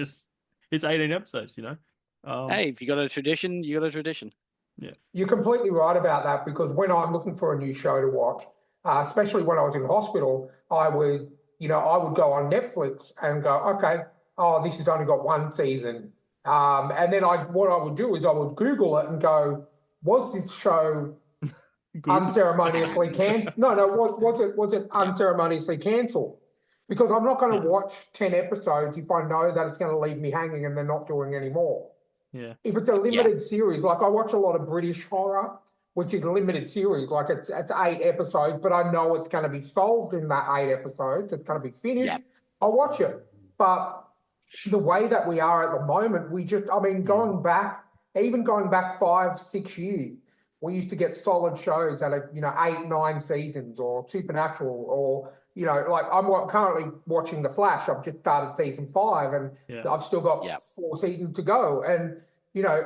it's 18 episodes. Hey, if you got a tradition, you got a tradition. Yeah, you're completely right about that. Because when I'm looking for a new show to watch, especially when I was in hospital, I would go on Netflix and go, okay, oh, this has only got 1 season. And then what I would do is I would Google it and go, was this show unceremoniously cancelled? No, was it unceremoniously cancelled? Because I'm not going to watch 10 episodes if I know that it's going to leave me hanging and they're not doing any more. Yeah. If it's a limited series, like I watch a lot of British horror, which is a limited series, like it's 8 episodes, but I know it's going to be solved in that 8 episodes. It's going to be finished. Yeah. I'll watch it. But the way that we are at the moment, going back 5, 6 years, we used to get solid shows that are, 8, 9 seasons, or Supernatural, or, like I'm currently watching The Flash. I've just started season 5 and I've still got 4 seasons to go. And,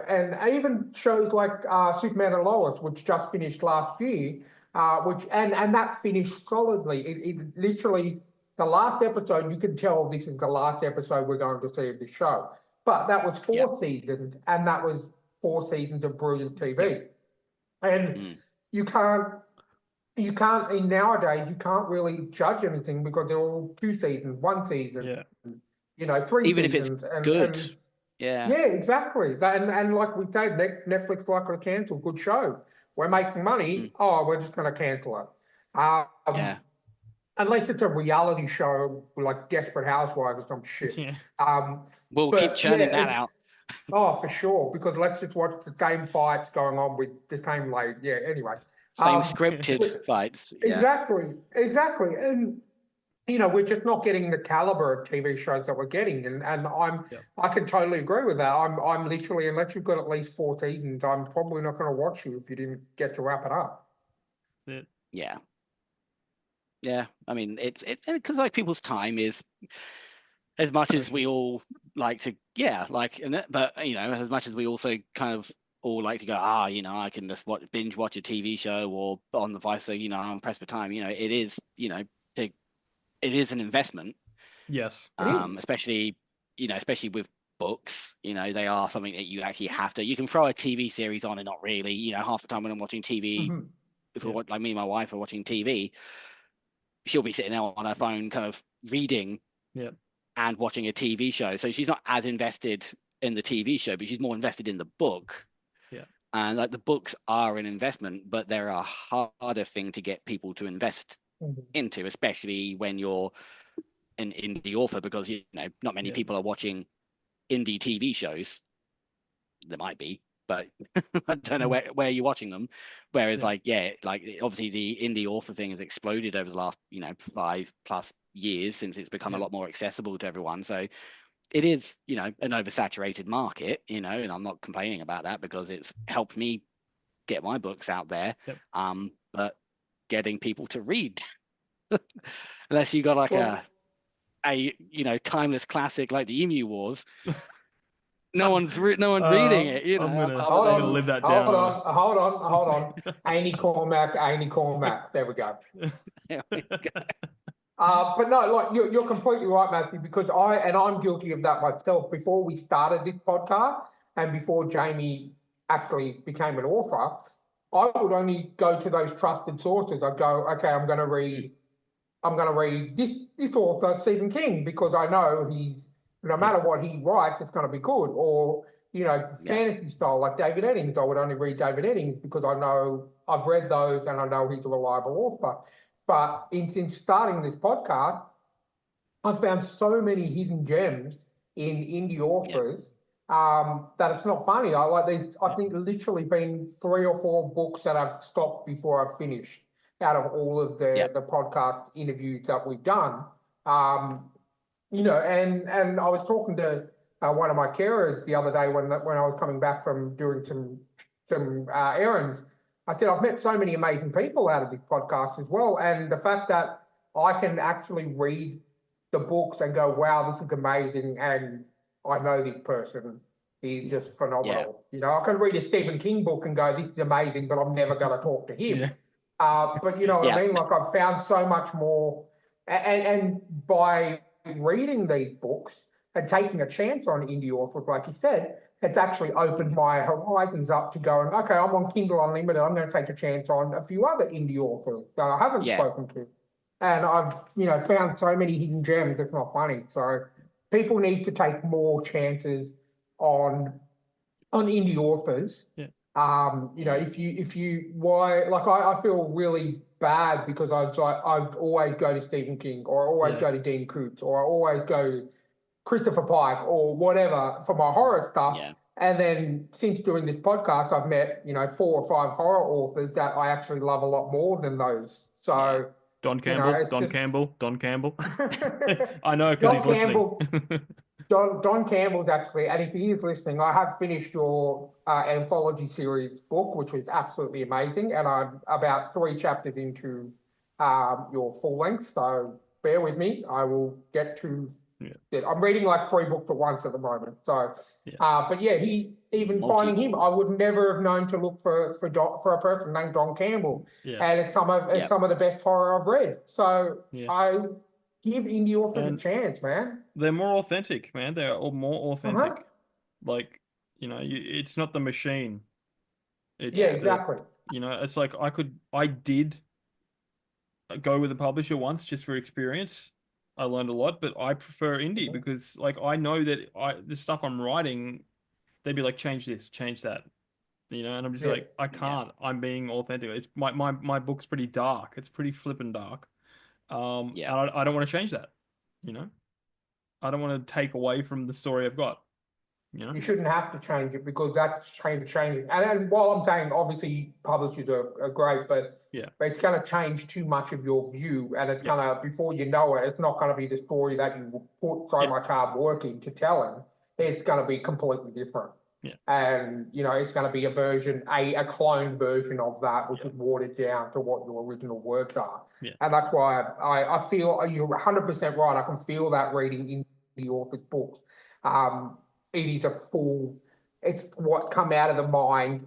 and even shows like Superman and Lois, which just finished last year, and that finished solidly. It literally, the last episode, you can tell this is the last episode we're going to see of the show. But that was 4 seasons, and that was 4 seasons of brilliant TV. And you can't nowadays, you can't really judge anything because they're all 2 seasons, 1 season, 3 even seasons. If it's good. Yeah, exactly. And like we said, Netflix likely to cancel good show. We're making money. We're just going to cancel it. Unless it's a reality show like Desperate Housewives or some shit. Yeah. We'll keep churning that out. Oh, for sure. Because let's just watch the same fights going on with the same lady. Yeah, anyway. Same scripted fights. Yeah. Exactly. And, we're just not getting the caliber of TV shows that we're getting. And I can totally agree with that. I'm literally, unless you've got at least 4 seasons, I'm probably not going to watch you if you didn't get to wrap it up. Yeah. Yeah, I mean, it's because like people's time is as much as we all like to, but as much as we also kind of all like to go, I can just binge watch a TV show or on the device, so I'm pressed for time. It is, it is an investment. Yes. Especially with books, they are something that you actually have to. You can throw a TV series on and not really, half the time when I'm watching TV, if we're like me and my wife are watching TV. She'll be sitting there on her phone kind of reading and watching a TV show. So she's not as invested in the TV show, but she's more invested in the book. Yeah. And like the books are an investment, but they're a harder thing to get people to invest into, especially when you're an indie author, because not many people are watching indie TV shows. There might be, but I don't know where you're watching them. Whereas like obviously the indie author thing has exploded over the last 5+ years since it's become a lot more accessible to everyone. So it is, an oversaturated market, and I'm not complaining about that because it's helped me get my books out there. But getting people to read, unless you got like a timeless classic like the Emu Wars, no one's reading it. I'm gonna live that down. Hold on. Amy Cormac. There we go. But no, like you're completely right, Matthew, because I'm guilty of that myself. Before we started this podcast and before Jamie actually became an author, I would only go to those trusted sources. I'd go, okay, I'm going to read this author, Stephen King, because I know no matter what he writes, it's going to be good. Or fantasy style like David Eddings, I would only read David Eddings because I know I've read those and I know he's a reliable author. But since starting this podcast, I've found so many hidden gems in indie authors that it's not funny. I think literally been 3 or 4 books that I've stopped before I've finished out of all of the podcast interviews that we've done. And I was talking to one of my carers the other day when I was coming back from doing some errands. I said, I've met so many amazing people out of this podcast as well. And the fact that I can actually read the books and go, wow, this is amazing. And I know this person is just phenomenal. I can read a Stephen King book and go, this is amazing, but I'm never going to talk to him. But you know what I mean? Like I've found so much more. And by reading these books and taking a chance on indie authors, like you said, it's actually opened my horizons up to going, okay, I'm on Kindle Unlimited. I'm going to take a chance on a few other indie authors that I haven't spoken to. And I've, found so many hidden gems. It's not funny. So people need to take more chances on indie authors. I feel really bad because I always go to Stephen King or I always go to Dean Koontz or I always go to Christopher Pike or whatever for my horror stuff. And then since doing this podcast, I've met, 4 or 5 horror authors that I actually love a lot more than those. So Don Campbell. I know because he's listening. Don Campbell's actually, and if he is listening, I have finished your anthology series book, which was absolutely amazing. And I'm about 3 chapters into your full length. So bear with me. I will get to I'm reading like 3 books at once at the moment. So, but finding him, I would never have known to look for a person named Don Campbell. And it's some of the best horror I've read. So I give indie authors a chance, man. They're more authentic, man. They're all more authentic. Like, it's not the machine. It's exactly. It's like I did go with a publisher once just for experience. I learned a lot, but I prefer indie because like I know that the stuff I'm writing, they'd be like, change this, change that. And I'm just like, I can't. I'm being authentic. It's my book's pretty dark. It's pretty flippin' dark. And I don't want to change that. I don't want to take away from the story I've got. You shouldn't have to change it because that's changing. And while I'm saying obviously publishers are great, but it's going to change too much of your view, and it's going to, before you know it, it's not going to be the story that you put so much hard work into telling. It's going to be completely different. And it's going to be a cloned version of that, which is watered down to what your original works are. And that's why I feel you're 100% right. I can feel that reading in the author's books. It is it's what come out of the mind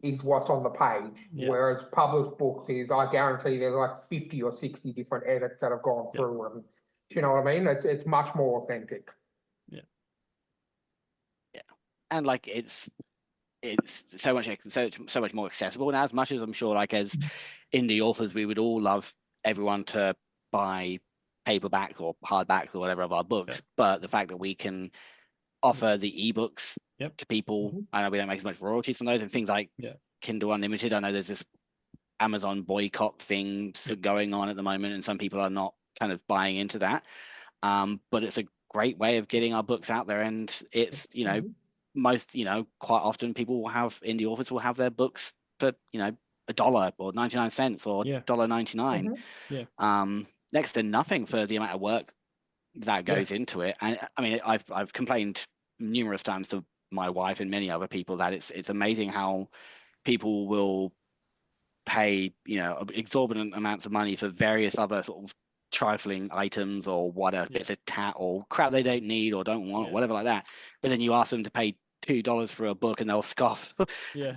is what's on the page. Whereas published books is, I guarantee there's like 50 or 60 different edits that have gone through. And you know what I mean? It's much more authentic. And like it's so much more accessible now. As much as I'm sure, like as indie authors, we would all love everyone to buy paperbacks or hardbacks or whatever of our books. But the fact that we can offer the ebooks Yep. to people. I know we don't make as much royalties from those, and things like Kindle Unlimited. I know there's this Amazon boycott thing going on at the moment, and some people are not kind of buying into that. But it's a great way of getting our books out there, and it's most quite often people will have indie authors will have their books for $1 or 99 cents or $1.99. Next to nothing for the amount of work that goes into it. And I mean, I've complained numerous times to my wife and many other people that it's amazing how people will pay exorbitant amounts of money for various other sort of trifling items or whatever, bits of tat or crap they don't need or don't want, or whatever like that. But then you ask them to pay $2 for a book and they'll scoff the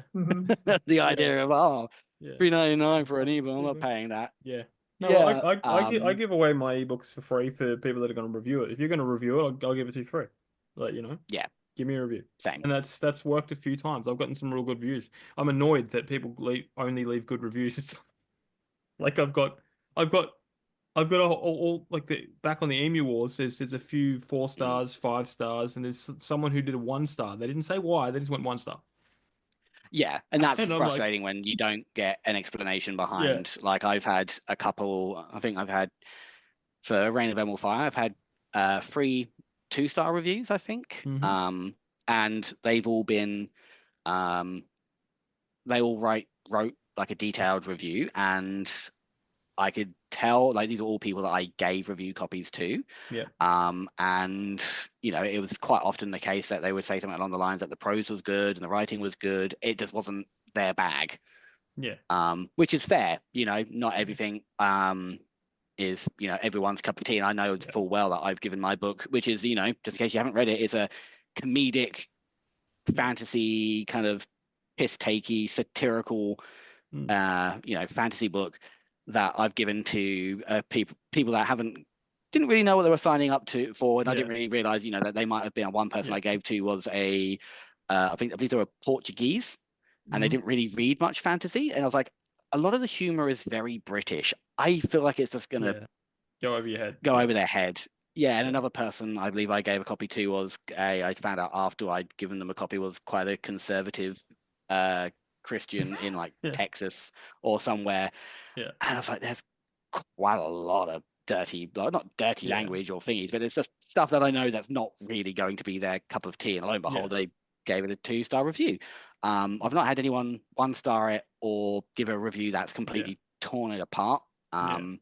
idea of $3.99 for an ebook. I'm not paying that. I give away my ebooks for free for people that are going to review it. If you're going to review it, I'll give it to you free. Give me a review. Same. And that's worked a few times. I've gotten some real good reviews. I'm annoyed that people only leave good reviews. It's like I've got all like back on the Emu Wars. There's a few 4 stars, 5 stars, and there's someone who did a 1 star. They didn't say why. They just went 1 star. Yeah, and that's frustrating when you don't get an explanation behind. Like I've had a couple. I think I've had for Reign of Emerald Fire. I've had 3 2-star reviews, I think. And they've all been they all wrote like a detailed review, and I could tell like these are all people that I gave review copies to. And it was quite often the case that they would say something along the lines that the prose was good and the writing was good. It just wasn't their bag. Which is fair. Not everything is everyone's cup of tea, and I know full well that I've given my book, which is just in case you haven't read it, it's a comedic fantasy kind of piss takey satirical fantasy book that I've given to people that didn't really know what they were signing up for, and I didn't really realize that they might have been. One person I gave to was I believe they were Portuguese, and they didn't really read much fantasy, and I was like, a lot of the humor is very British. I feel like it's just gonna go over your head, over their head. And another person I believe I gave a copy to was I found out after I'd given them a copy was quite a conservative Christian in like Texas or somewhere. And I was like, there's quite a lot of not dirty language or thingies, but it's just stuff that I know that's not really going to be their cup of tea. And lo and behold, they gave it a 2-star review. I've not had anyone 1-star it or give a review that's completely torn it apart. Well,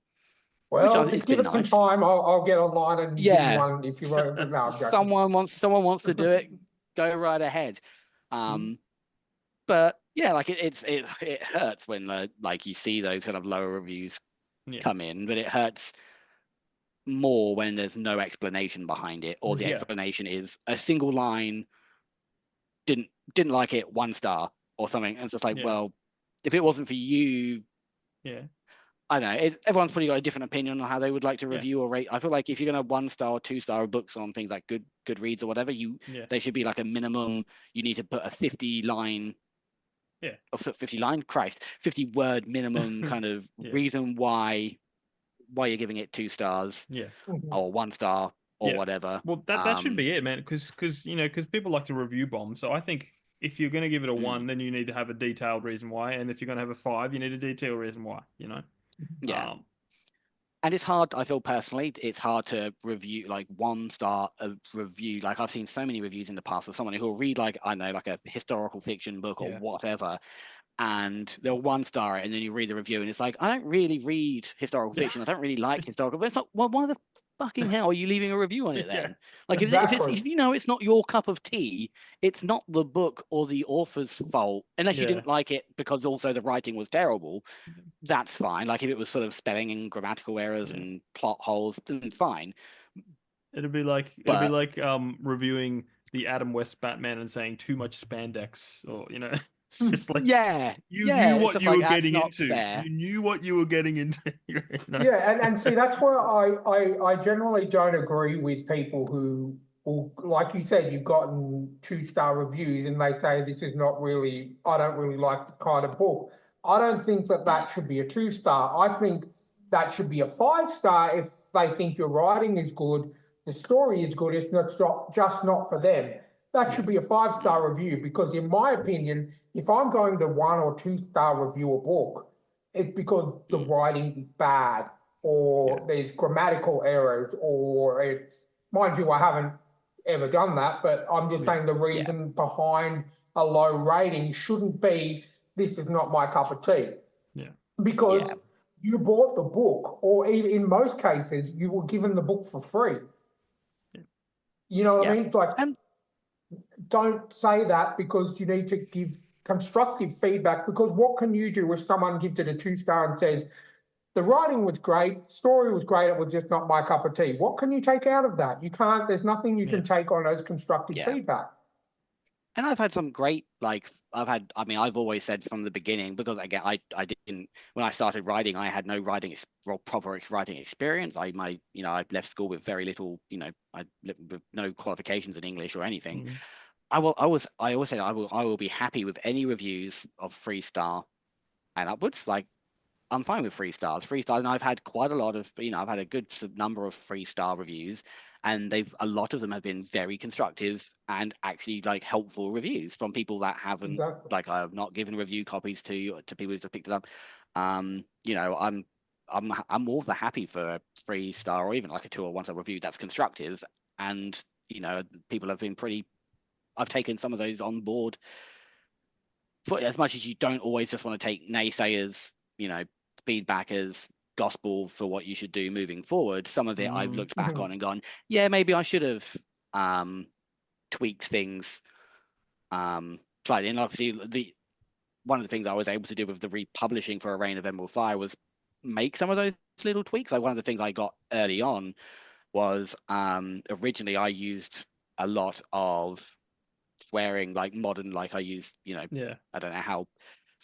just give it some time. I'll get online and give you one if you want. No, someone wants to do it, go right ahead. But like it hurts when like you see those kind of lower reviews come in, but it hurts more when there's no explanation behind it, or the explanation is a single line. Didn't like it, 1 star or something, and it's just like, well, if it wasn't for you, I don't know. Everyone's probably got a different opinion on how they would like to review or rate. I feel like if you're going to 1-star or 2-star books on things like Goodreads or whatever, they should be like a minimum. You need to put a 50-line, 50-word minimum kind of reason why you're giving it 2 stars or 1 star or whatever. Well, that should be it, man. Because people like to review bomb. So I think if you're going to give it a 1, then you need to have a detailed reason why, and if you're going to have a 5, you need a detailed reason why. And it's hard. I feel personally, it's hard to review like 1-star review. Like I've seen so many reviews in the past of someone who will read like a historical fiction book or whatever, and they'll 1-star it, and then you read the review, and it's like, I don't really read historical fiction. I don't really like historical. But it's like, well, why the fucking hell are you leaving a review on it then? Like if it's not your cup of tea, it's not the book or the author's fault, unless you didn't like it because also the writing was terrible. That's fine. Like if it was sort of spelling and grammatical errors and plot holes, then fine. It'd be like reviewing the Adam West Batman and saying too much spandex, or it's just like you knew what you were getting into. You knew what you were getting into. And see, that's where I generally don't agree with people who, like you said, you've gotten 2-star reviews and they say this is not really, I don't really like this kind of book. I don't think that should be a 2-star. I think that should be a 5-star if they think your writing is good, the story is good, it's not just not for them. That should be a 5-star review, because in my opinion, if I'm going to 1 or 2-star review a book, it's because the writing is bad, or there's grammatical errors, or it's, mind you, I haven't ever done that, but I'm just saying the reason behind a low rating shouldn't be, this is not my cup of tea. Yeah. Because you bought the book, or even in most cases, you were given the book for free. You know what I mean? Like, don't say that, because you need to give constructive feedback, because what can you do if someone gives it a 2-star and says, the writing was great, story was great, it was just not my cup of tea? What can you take out of that? You can't, there's nothing you can take on as constructive feedback. And I've had some great, like, I've always said from the beginning, because again, I didn't, when I started writing, I had no proper writing experience. I left school with very little, I left with no qualifications in English or anything. I always said I will be happy with any reviews of 3-star and upwards. Like, I'm fine with 3 stars. 3 stars, and I've had quite a lot of, I've had a good number of 3-star reviews, and a lot of them have been very constructive and actually like helpful reviews from people that haven't, like, I have not given review copies to people who've just picked it up. I'm more than happy for a 3-star or even like a 2 or 1-star review that's constructive, and people have been pretty. I've taken some of those on board. For as much as you don't always just want to take naysayers, feedback as gospel for what you should do moving forward. Some of it I've looked back on and gone, yeah, maybe I should have tweaked things slightly. And obviously, one of the things I was able to do with the republishing for A Reign of Emerald Fire was make some of those little tweaks. Like, one of the things I got early on was originally I used a lot of swearing, like modern, like I used, I don't know how.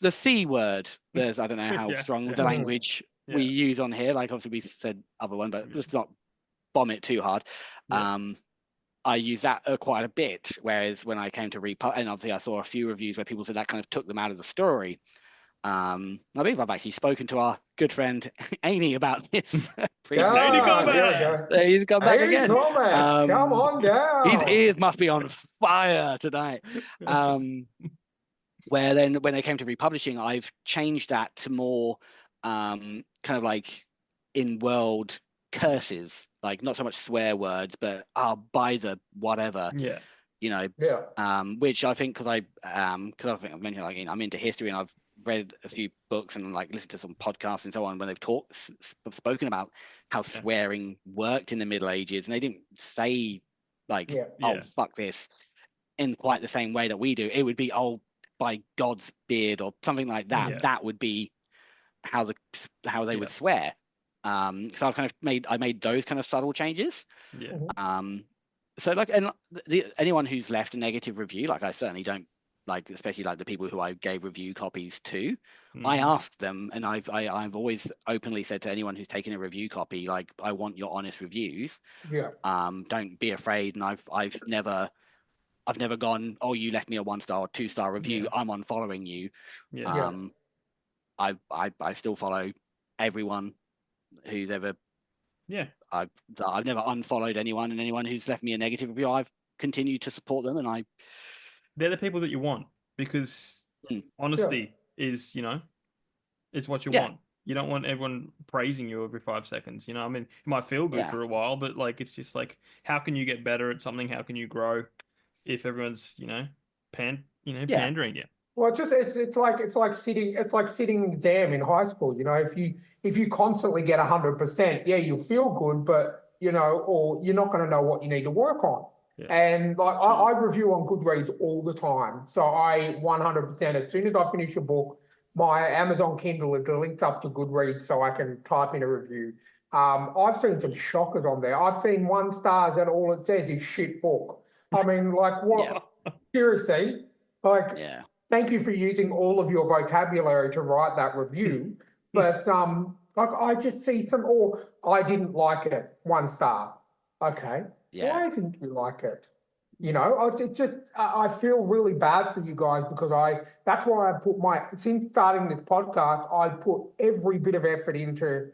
The C word, I don't know how strong the language we use on here. Like, obviously we said other one, but let's not bomb it too hard. I use that quite a bit. Whereas when I came to and obviously I saw a few reviews where people said that kind of took them out of the story. I believe I've actually spoken to our good friend Amy about this. He's come back again. Come on down. His ears must be on fire tonight. Where then when they came to republishing, I've changed that to more kind of like in-world curses, like not so much swear words, but by the whatever. Which I think, because I think I've mentioned, like, I'm into history and I've read a few books and like listened to some podcasts and so on when they've spoken about how swearing worked in the Middle Ages, and they didn't say like, oh fuck this in quite the same way that we do. It would be, oh, by God's beard or something like that. That would be how they would swear. So I've kind of made those kind of subtle changes. So like, and anyone who's left a negative review, like, I certainly don't like, especially like the people who I gave review copies to, I asked them, and I've always openly said to anyone who's taken a review copy, like, I want your honest reviews. Don't be afraid. And I've never gone, oh, you left me a 1-star or 2-star review, I'm unfollowing you. I still follow everyone who's ever. I've never unfollowed anyone, and anyone who's left me a negative review, I've continued to support them, and they're the people that you want, because honesty is, it's what you want. You don't want everyone praising you every 5 seconds. I mean, it might feel good for a while, but like, it's just like, how can you get better at something? How can you grow if everyone's, pandering you? Well, it's like sitting exam in high school. If you constantly get 100%, you'll feel good, but or you're not going to know what you need to work on. And like, I review on Goodreads all the time, so I 100%. As soon as I finish a book, my Amazon Kindle is linked up to Goodreads, so I can type in a review. I've seen some shockers on there. I've seen 1 stars and all it says is shit book. I mean, like, what? Seriously, like. Thank you for using all of your vocabulary to write that review. But like, I just see or I didn't like it, 1 star. Okay. Why didn't you like it? I feel really bad for you guys, because that's why I put since starting this podcast, I put every bit of effort into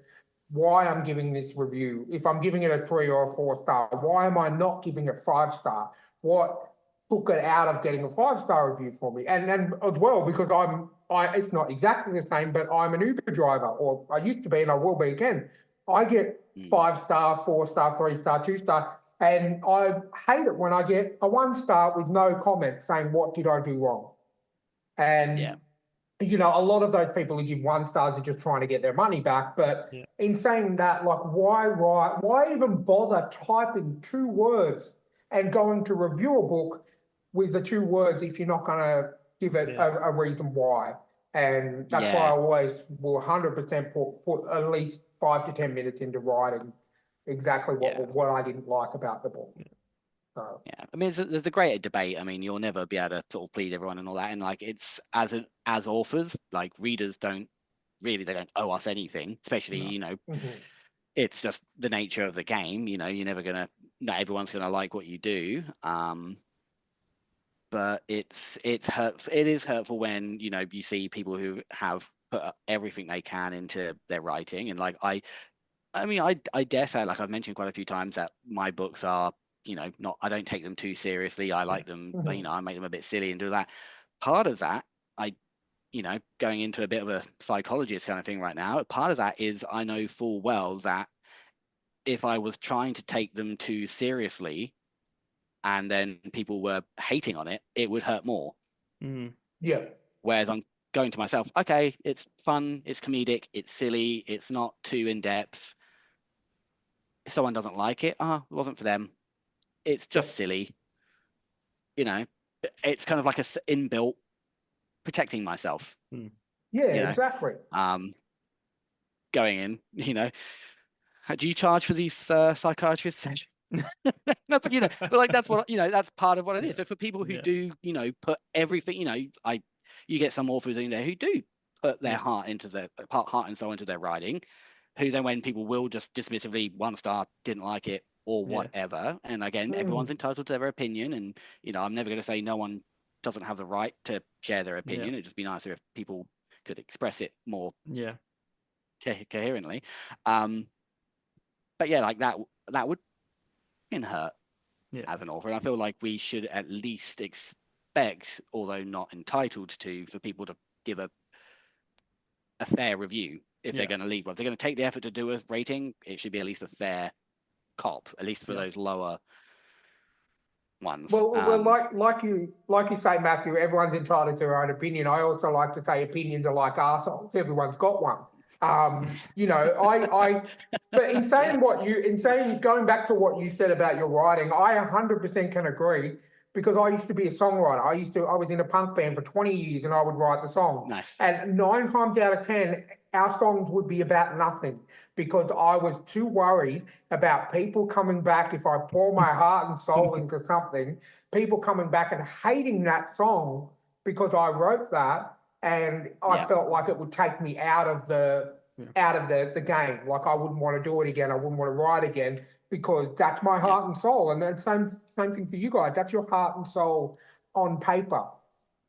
why I'm giving this review. If I'm giving it a 3 or a 4-star, why am I not giving it 5-star? What took it out of getting a 5-star review for me? And as well, because it's not exactly the same, but I'm an Uber driver, or I used to be and I will be again. I get 5-star, 4-star, 3-star, 2-star, and I hate it when I get a 1-star with no comment saying, what did I do wrong? And you know, a lot of those people who give 1-stars are just trying to get their money back. But in saying that, like, why even bother typing 2 words and going to review a book with the 2 words if you're not going to give it a reason why? And that's why I always will 100% put at least 5 to 10 minutes into writing exactly what I didn't like about the book. So. Yeah, I mean, there's a great debate. I mean, you'll never be able to sort of please everyone and all that. And like, it's as authors, like readers they don't owe us anything, especially, you know, it's just the nature of the game. You know, not everyone's gonna like what you do. But it is hurtful when, you know, you see people who have put everything they can into their writing. And like, I mean, I dare say, like I've mentioned quite a few times, that my books are, you know, I don't take them too seriously. I like them, you know, I make them a bit silly and do that. Part of that, you know, going into a bit of a psychologist kind of thing right now, part of that is I know full well that if I was trying to take them too seriously and then people were hating on it, it would hurt more. Yeah. Whereas I'm going to myself, okay, it's fun, it's comedic, it's silly, it's not too in-depth. If someone doesn't like it, it wasn't for them. It's just silly, you know. It's kind of like a inbuilt protecting myself. Yeah, you know? exactly. Going in, you know, do you charge for these psychiatrist sessions? No, but you know, but like that's what, you know, that's part of what it is. So for people who do, you know, put everything, you know, you get some authors in there who do put their heart and soul into their writing, who then when people will just dismissively 1-star, didn't like it, or whatever. And again, everyone's entitled to their opinion, and you know, I'm never going to say no one doesn't have the right to share their opinion. It'd just be nicer if people could express it more coherently. But yeah, like that would hurt as an author. And I feel like we should at least expect, although not entitled to, for people to give a fair review if they're going to leave one. If they're going to take the effort to do a rating, it should be at least a fair cop, at least for those lower ones. Well, like you say, Matthew, everyone's entitled to their own opinion. I also like to say opinions are like arseholes. Everyone's got one. You know, but in saying going back to what you said about your writing, I 100% can agree, because I used to be a songwriter. I was in a punk band for 20 years and I would write the songs. Nice. And 9 times out of 10, our songs would be about nothing, because I was too worried about people coming back. If I pour my heart and soul into something, people coming back and hating that song because I wrote that. And I felt like it would take me out of the game. Like I wouldn't want to do it again. I wouldn't want to write again, because that's my heart and soul. And then same thing for you guys. That's your heart and soul on paper,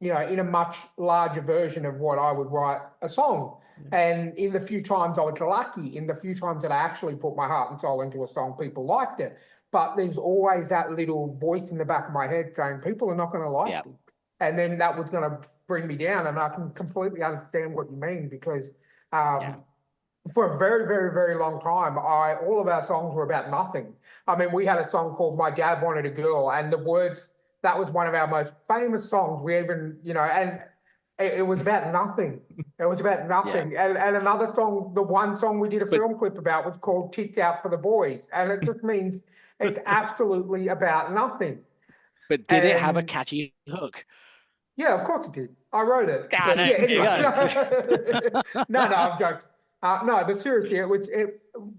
you know, in a much larger version of what I would write a song. And in the few times I was lucky, in the few times that I actually put my heart and soul into a song, people liked it. But there's always that little voice in the back of my head saying people are not going to like it. And then that was going to bring me down. And I can completely understand what you mean, because for a very, very, very long time, all of our songs were about nothing. I mean, we had a song called My Dad Wanted a Girl, and the words, that was one of our most famous songs. We even, you know, and it was about nothing. It was about nothing. And another song, the one song we did a film clip about, was called Tits Out for the Boys. And it just means it's absolutely about nothing. But did it have a catchy hook? Yeah, of course it did. I wrote it. Got it. Anyway. No, I'm joking. No, but seriously,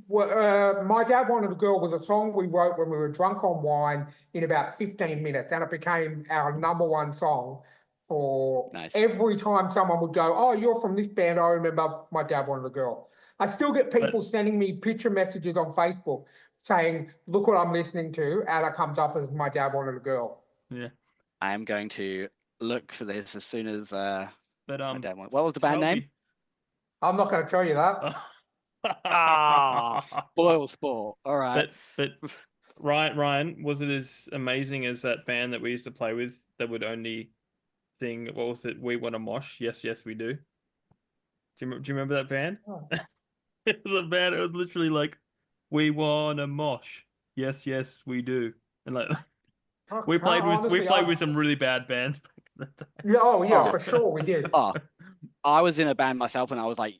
My Dad Wanted a Girl was a song we wrote when we were drunk on wine in about 15 minutes, and it became our #1 song for every time someone would go, oh, you're from this band, I remember My Dad Wanted a Girl. I still get people sending me picture messages on Facebook saying, look what I'm listening to, and it comes up as My Dad Wanted a Girl. Yeah. I am going to look for this as soon as but My Dad Wanted. What was the band name? I'm not going to tell you that. Spoil sport. All right. But Ryan, was it as amazing as that band that we used to play with that would only sing, what was it? We want to mosh. Yes, yes, we do. Do you remember that band? Oh. It was a band. It was literally like, we want to mosh. Yes, yes, we do. And like we played with some really bad bands back in the day. Yeah, oh yeah, Oh. for sure we did. Oh, I was in a band myself when I was like,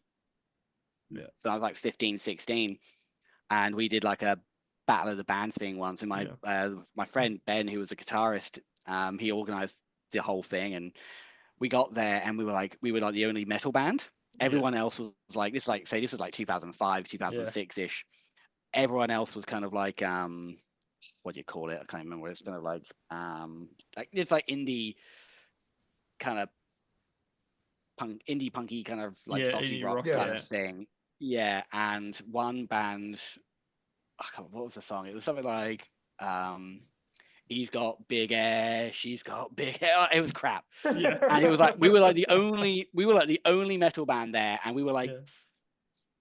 Yeah. so I was like 15, 16, and we did like a battle of the bands thing once. And my friend Ben, who was a guitarist, he organized the whole thing, and we got there and we were like the only metal band. Everyone else was like, this was like 2005, 2006 ish. Everyone else was kind of like what do you call it? I can't remember. It's kind of like it's like indie kind of indie punky kind of like softy rock kind of thing. Yeah, and one band, what was the song? It was something like he's got big hair, she's got big hair. It was crap. Yeah. And it was like we were like the only metal band there, and we were like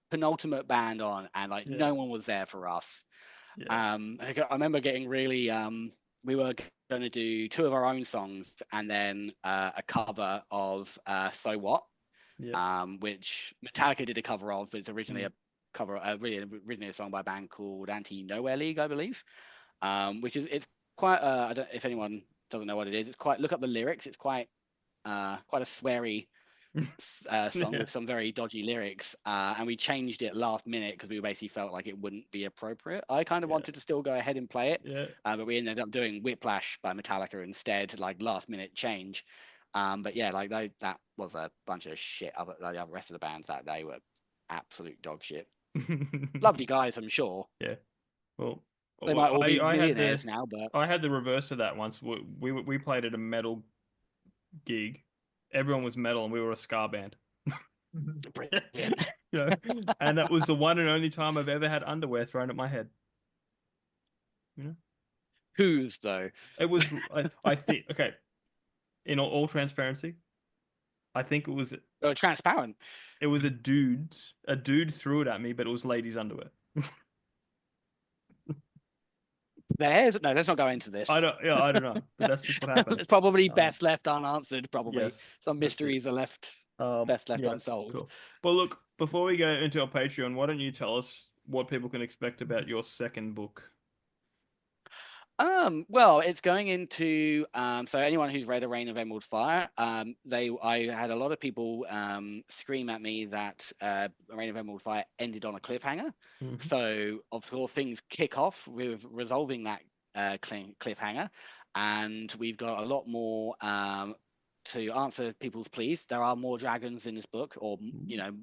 penultimate band on, and like no one was there for us. I remember getting really we were going to do 2 of our own songs and then a cover of So What, which Metallica did a cover of, but it's originally a cover, originally a song by a band called Anti-Nowhere League, I believe, which is, it's quite I don't, if anyone doesn't know what it is, it's quite, look up the lyrics, it's quite a sweary song with some very dodgy lyrics, and we changed it last minute because we basically felt like it wouldn't be appropriate. I kind of wanted to still go ahead and play it, but we ended up doing Whiplash by Metallica instead, like last minute change. But yeah, like that was a bunch of shit. The rest of the bands that day were absolute dog shit. Lovely guys, I'm sure. Yeah. Well, they might all be millionaires now, but I had the reverse of that once. We played at a metal gig. Everyone was metal, and we were a ska band. And that was the one and only time I've ever had underwear thrown at my head. Whose though? It was. I think. Okay. In all transparency, I think it was. Transparent. It was a dude. A dude threw it at me, but it was ladies' underwear. No, let's not go into this. I don't know, but that's just what happened. It's probably best left unanswered. Probably yes, some mysteries are best left unsolved. Cool. Well, look, before we go into our Patreon, why don't you tell us what people can expect about your second book? Well, it's going into so anyone who's read A Reign of Emerald Fire, I had a lot of people scream at me that A Reign of Emerald Fire ended on a cliffhanger. So of course things kick off with resolving that cliffhanger, and we've got a lot more to answer people's pleas. There are more dragons in this book, or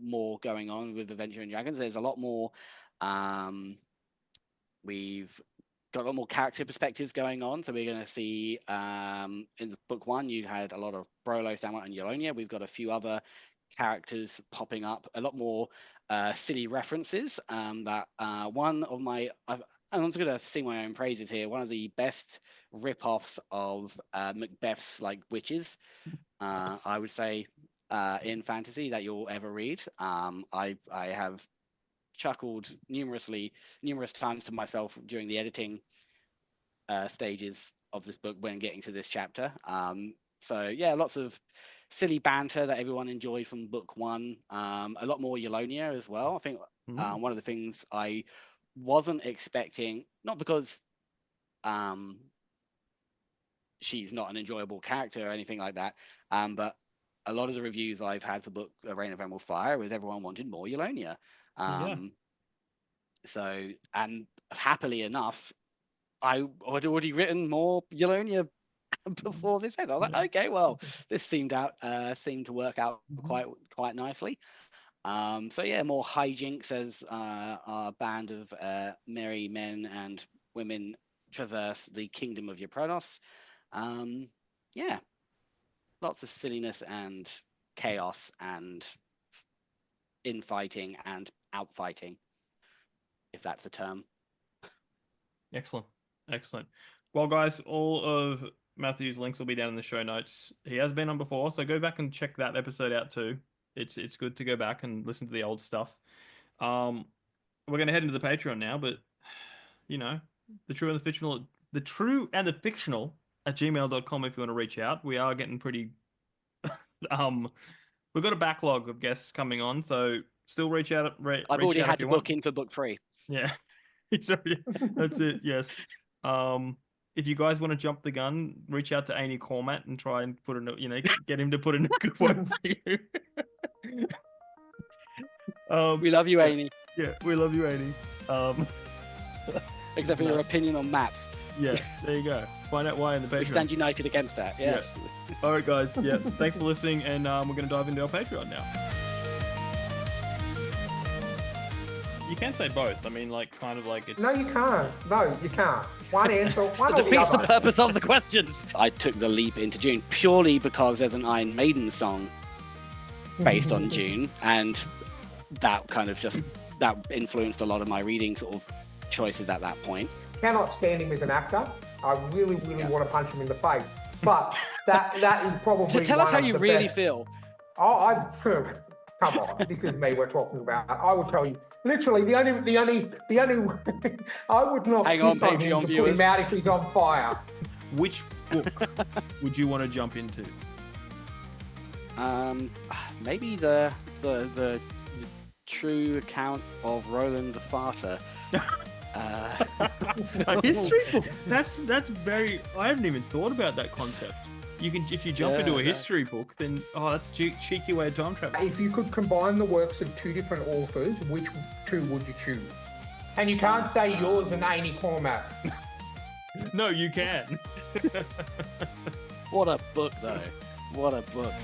more going on with Adventure and Dragons. There's a lot more. We've got a lot more character perspectives going on. So we're going to see in the book 1, you had a lot of Brolo, Samwat, and Yolonia. We've got a few other characters popping up, a lot more silly references. That one of my, I'm just going to sing my own praises here. One of the best rip-offs of Macbeth's like witches, I would say, in fantasy that you'll ever read. I have chuckled numerous times to myself during the editing stages of this book when getting to this chapter. So yeah, lots of silly banter that everyone enjoyed from book 1. A lot more Yolonia as well. I think one of the things I wasn't expecting, not because she's not an enjoyable character or anything like that, but a lot of the reviews I've had for book A Reign of Emerald Fire was everyone wanted more Yolonia. So, and happily enough, I had already written more Yolonia before this end. I was like, okay, well, this seemed to work out quite nicely. So yeah, more hijinks as our band of merry men and women traverse the kingdom of Eupronos. Yeah, lots of silliness and chaos and infighting and outfighting, if that's the term. Excellent. Well, guys, all of Matthew's links will be down in the show notes. He has been on before, so go back and check that episode out too. It's good to go back and listen to the old stuff. We're going to head into the Patreon now, but you know, the true and the fictional at gmail.com if you want to reach out. We are getting pretty we've got a backlog of guests coming on, so still reach out. I've already had to book in for book 3. Yeah. That's it. Yes. If you guys want to jump the gun, reach out to Aney Cormat and try and put get him to put in a good word for you. We love you, Aney. Yeah, we love you, Aney. Except for your opinion on maps. Yeah, there you go. Find out why in the Patreon. We stand united against that. Yes. Yeah. All right, guys. Yeah. Thanks for listening, and we're going to dive into our Patreon now. You can say both. I mean, kind of like it's... No, you can't. No, you can't. One answer, one It or the defeats the other. purpose of the questions. I took the leap into June purely because there's an Iron Maiden song based on June, and that kind of that influenced a lot of my reading sort of choices at that point. Cannot stand him as an actor. I really want to punch him in the face. But that is probably Tell us one how of you the really best. feel. Come on, this is me we're talking about. I will tell you, literally, the only, I would not Hang piss on, on him Patreon to viewers. put him out if he's on fire. Which book would you want to jump into? Maybe the true account of Roland the Farter. A history book. That's very. I haven't even thought about that concept. You can, if you jump into a history book, then that's a cheeky way of time travel. If you could combine the works of two different authors, which two would you choose? And you can't say yours and Aney Cormat's. No, you can. What a book, though. What a book.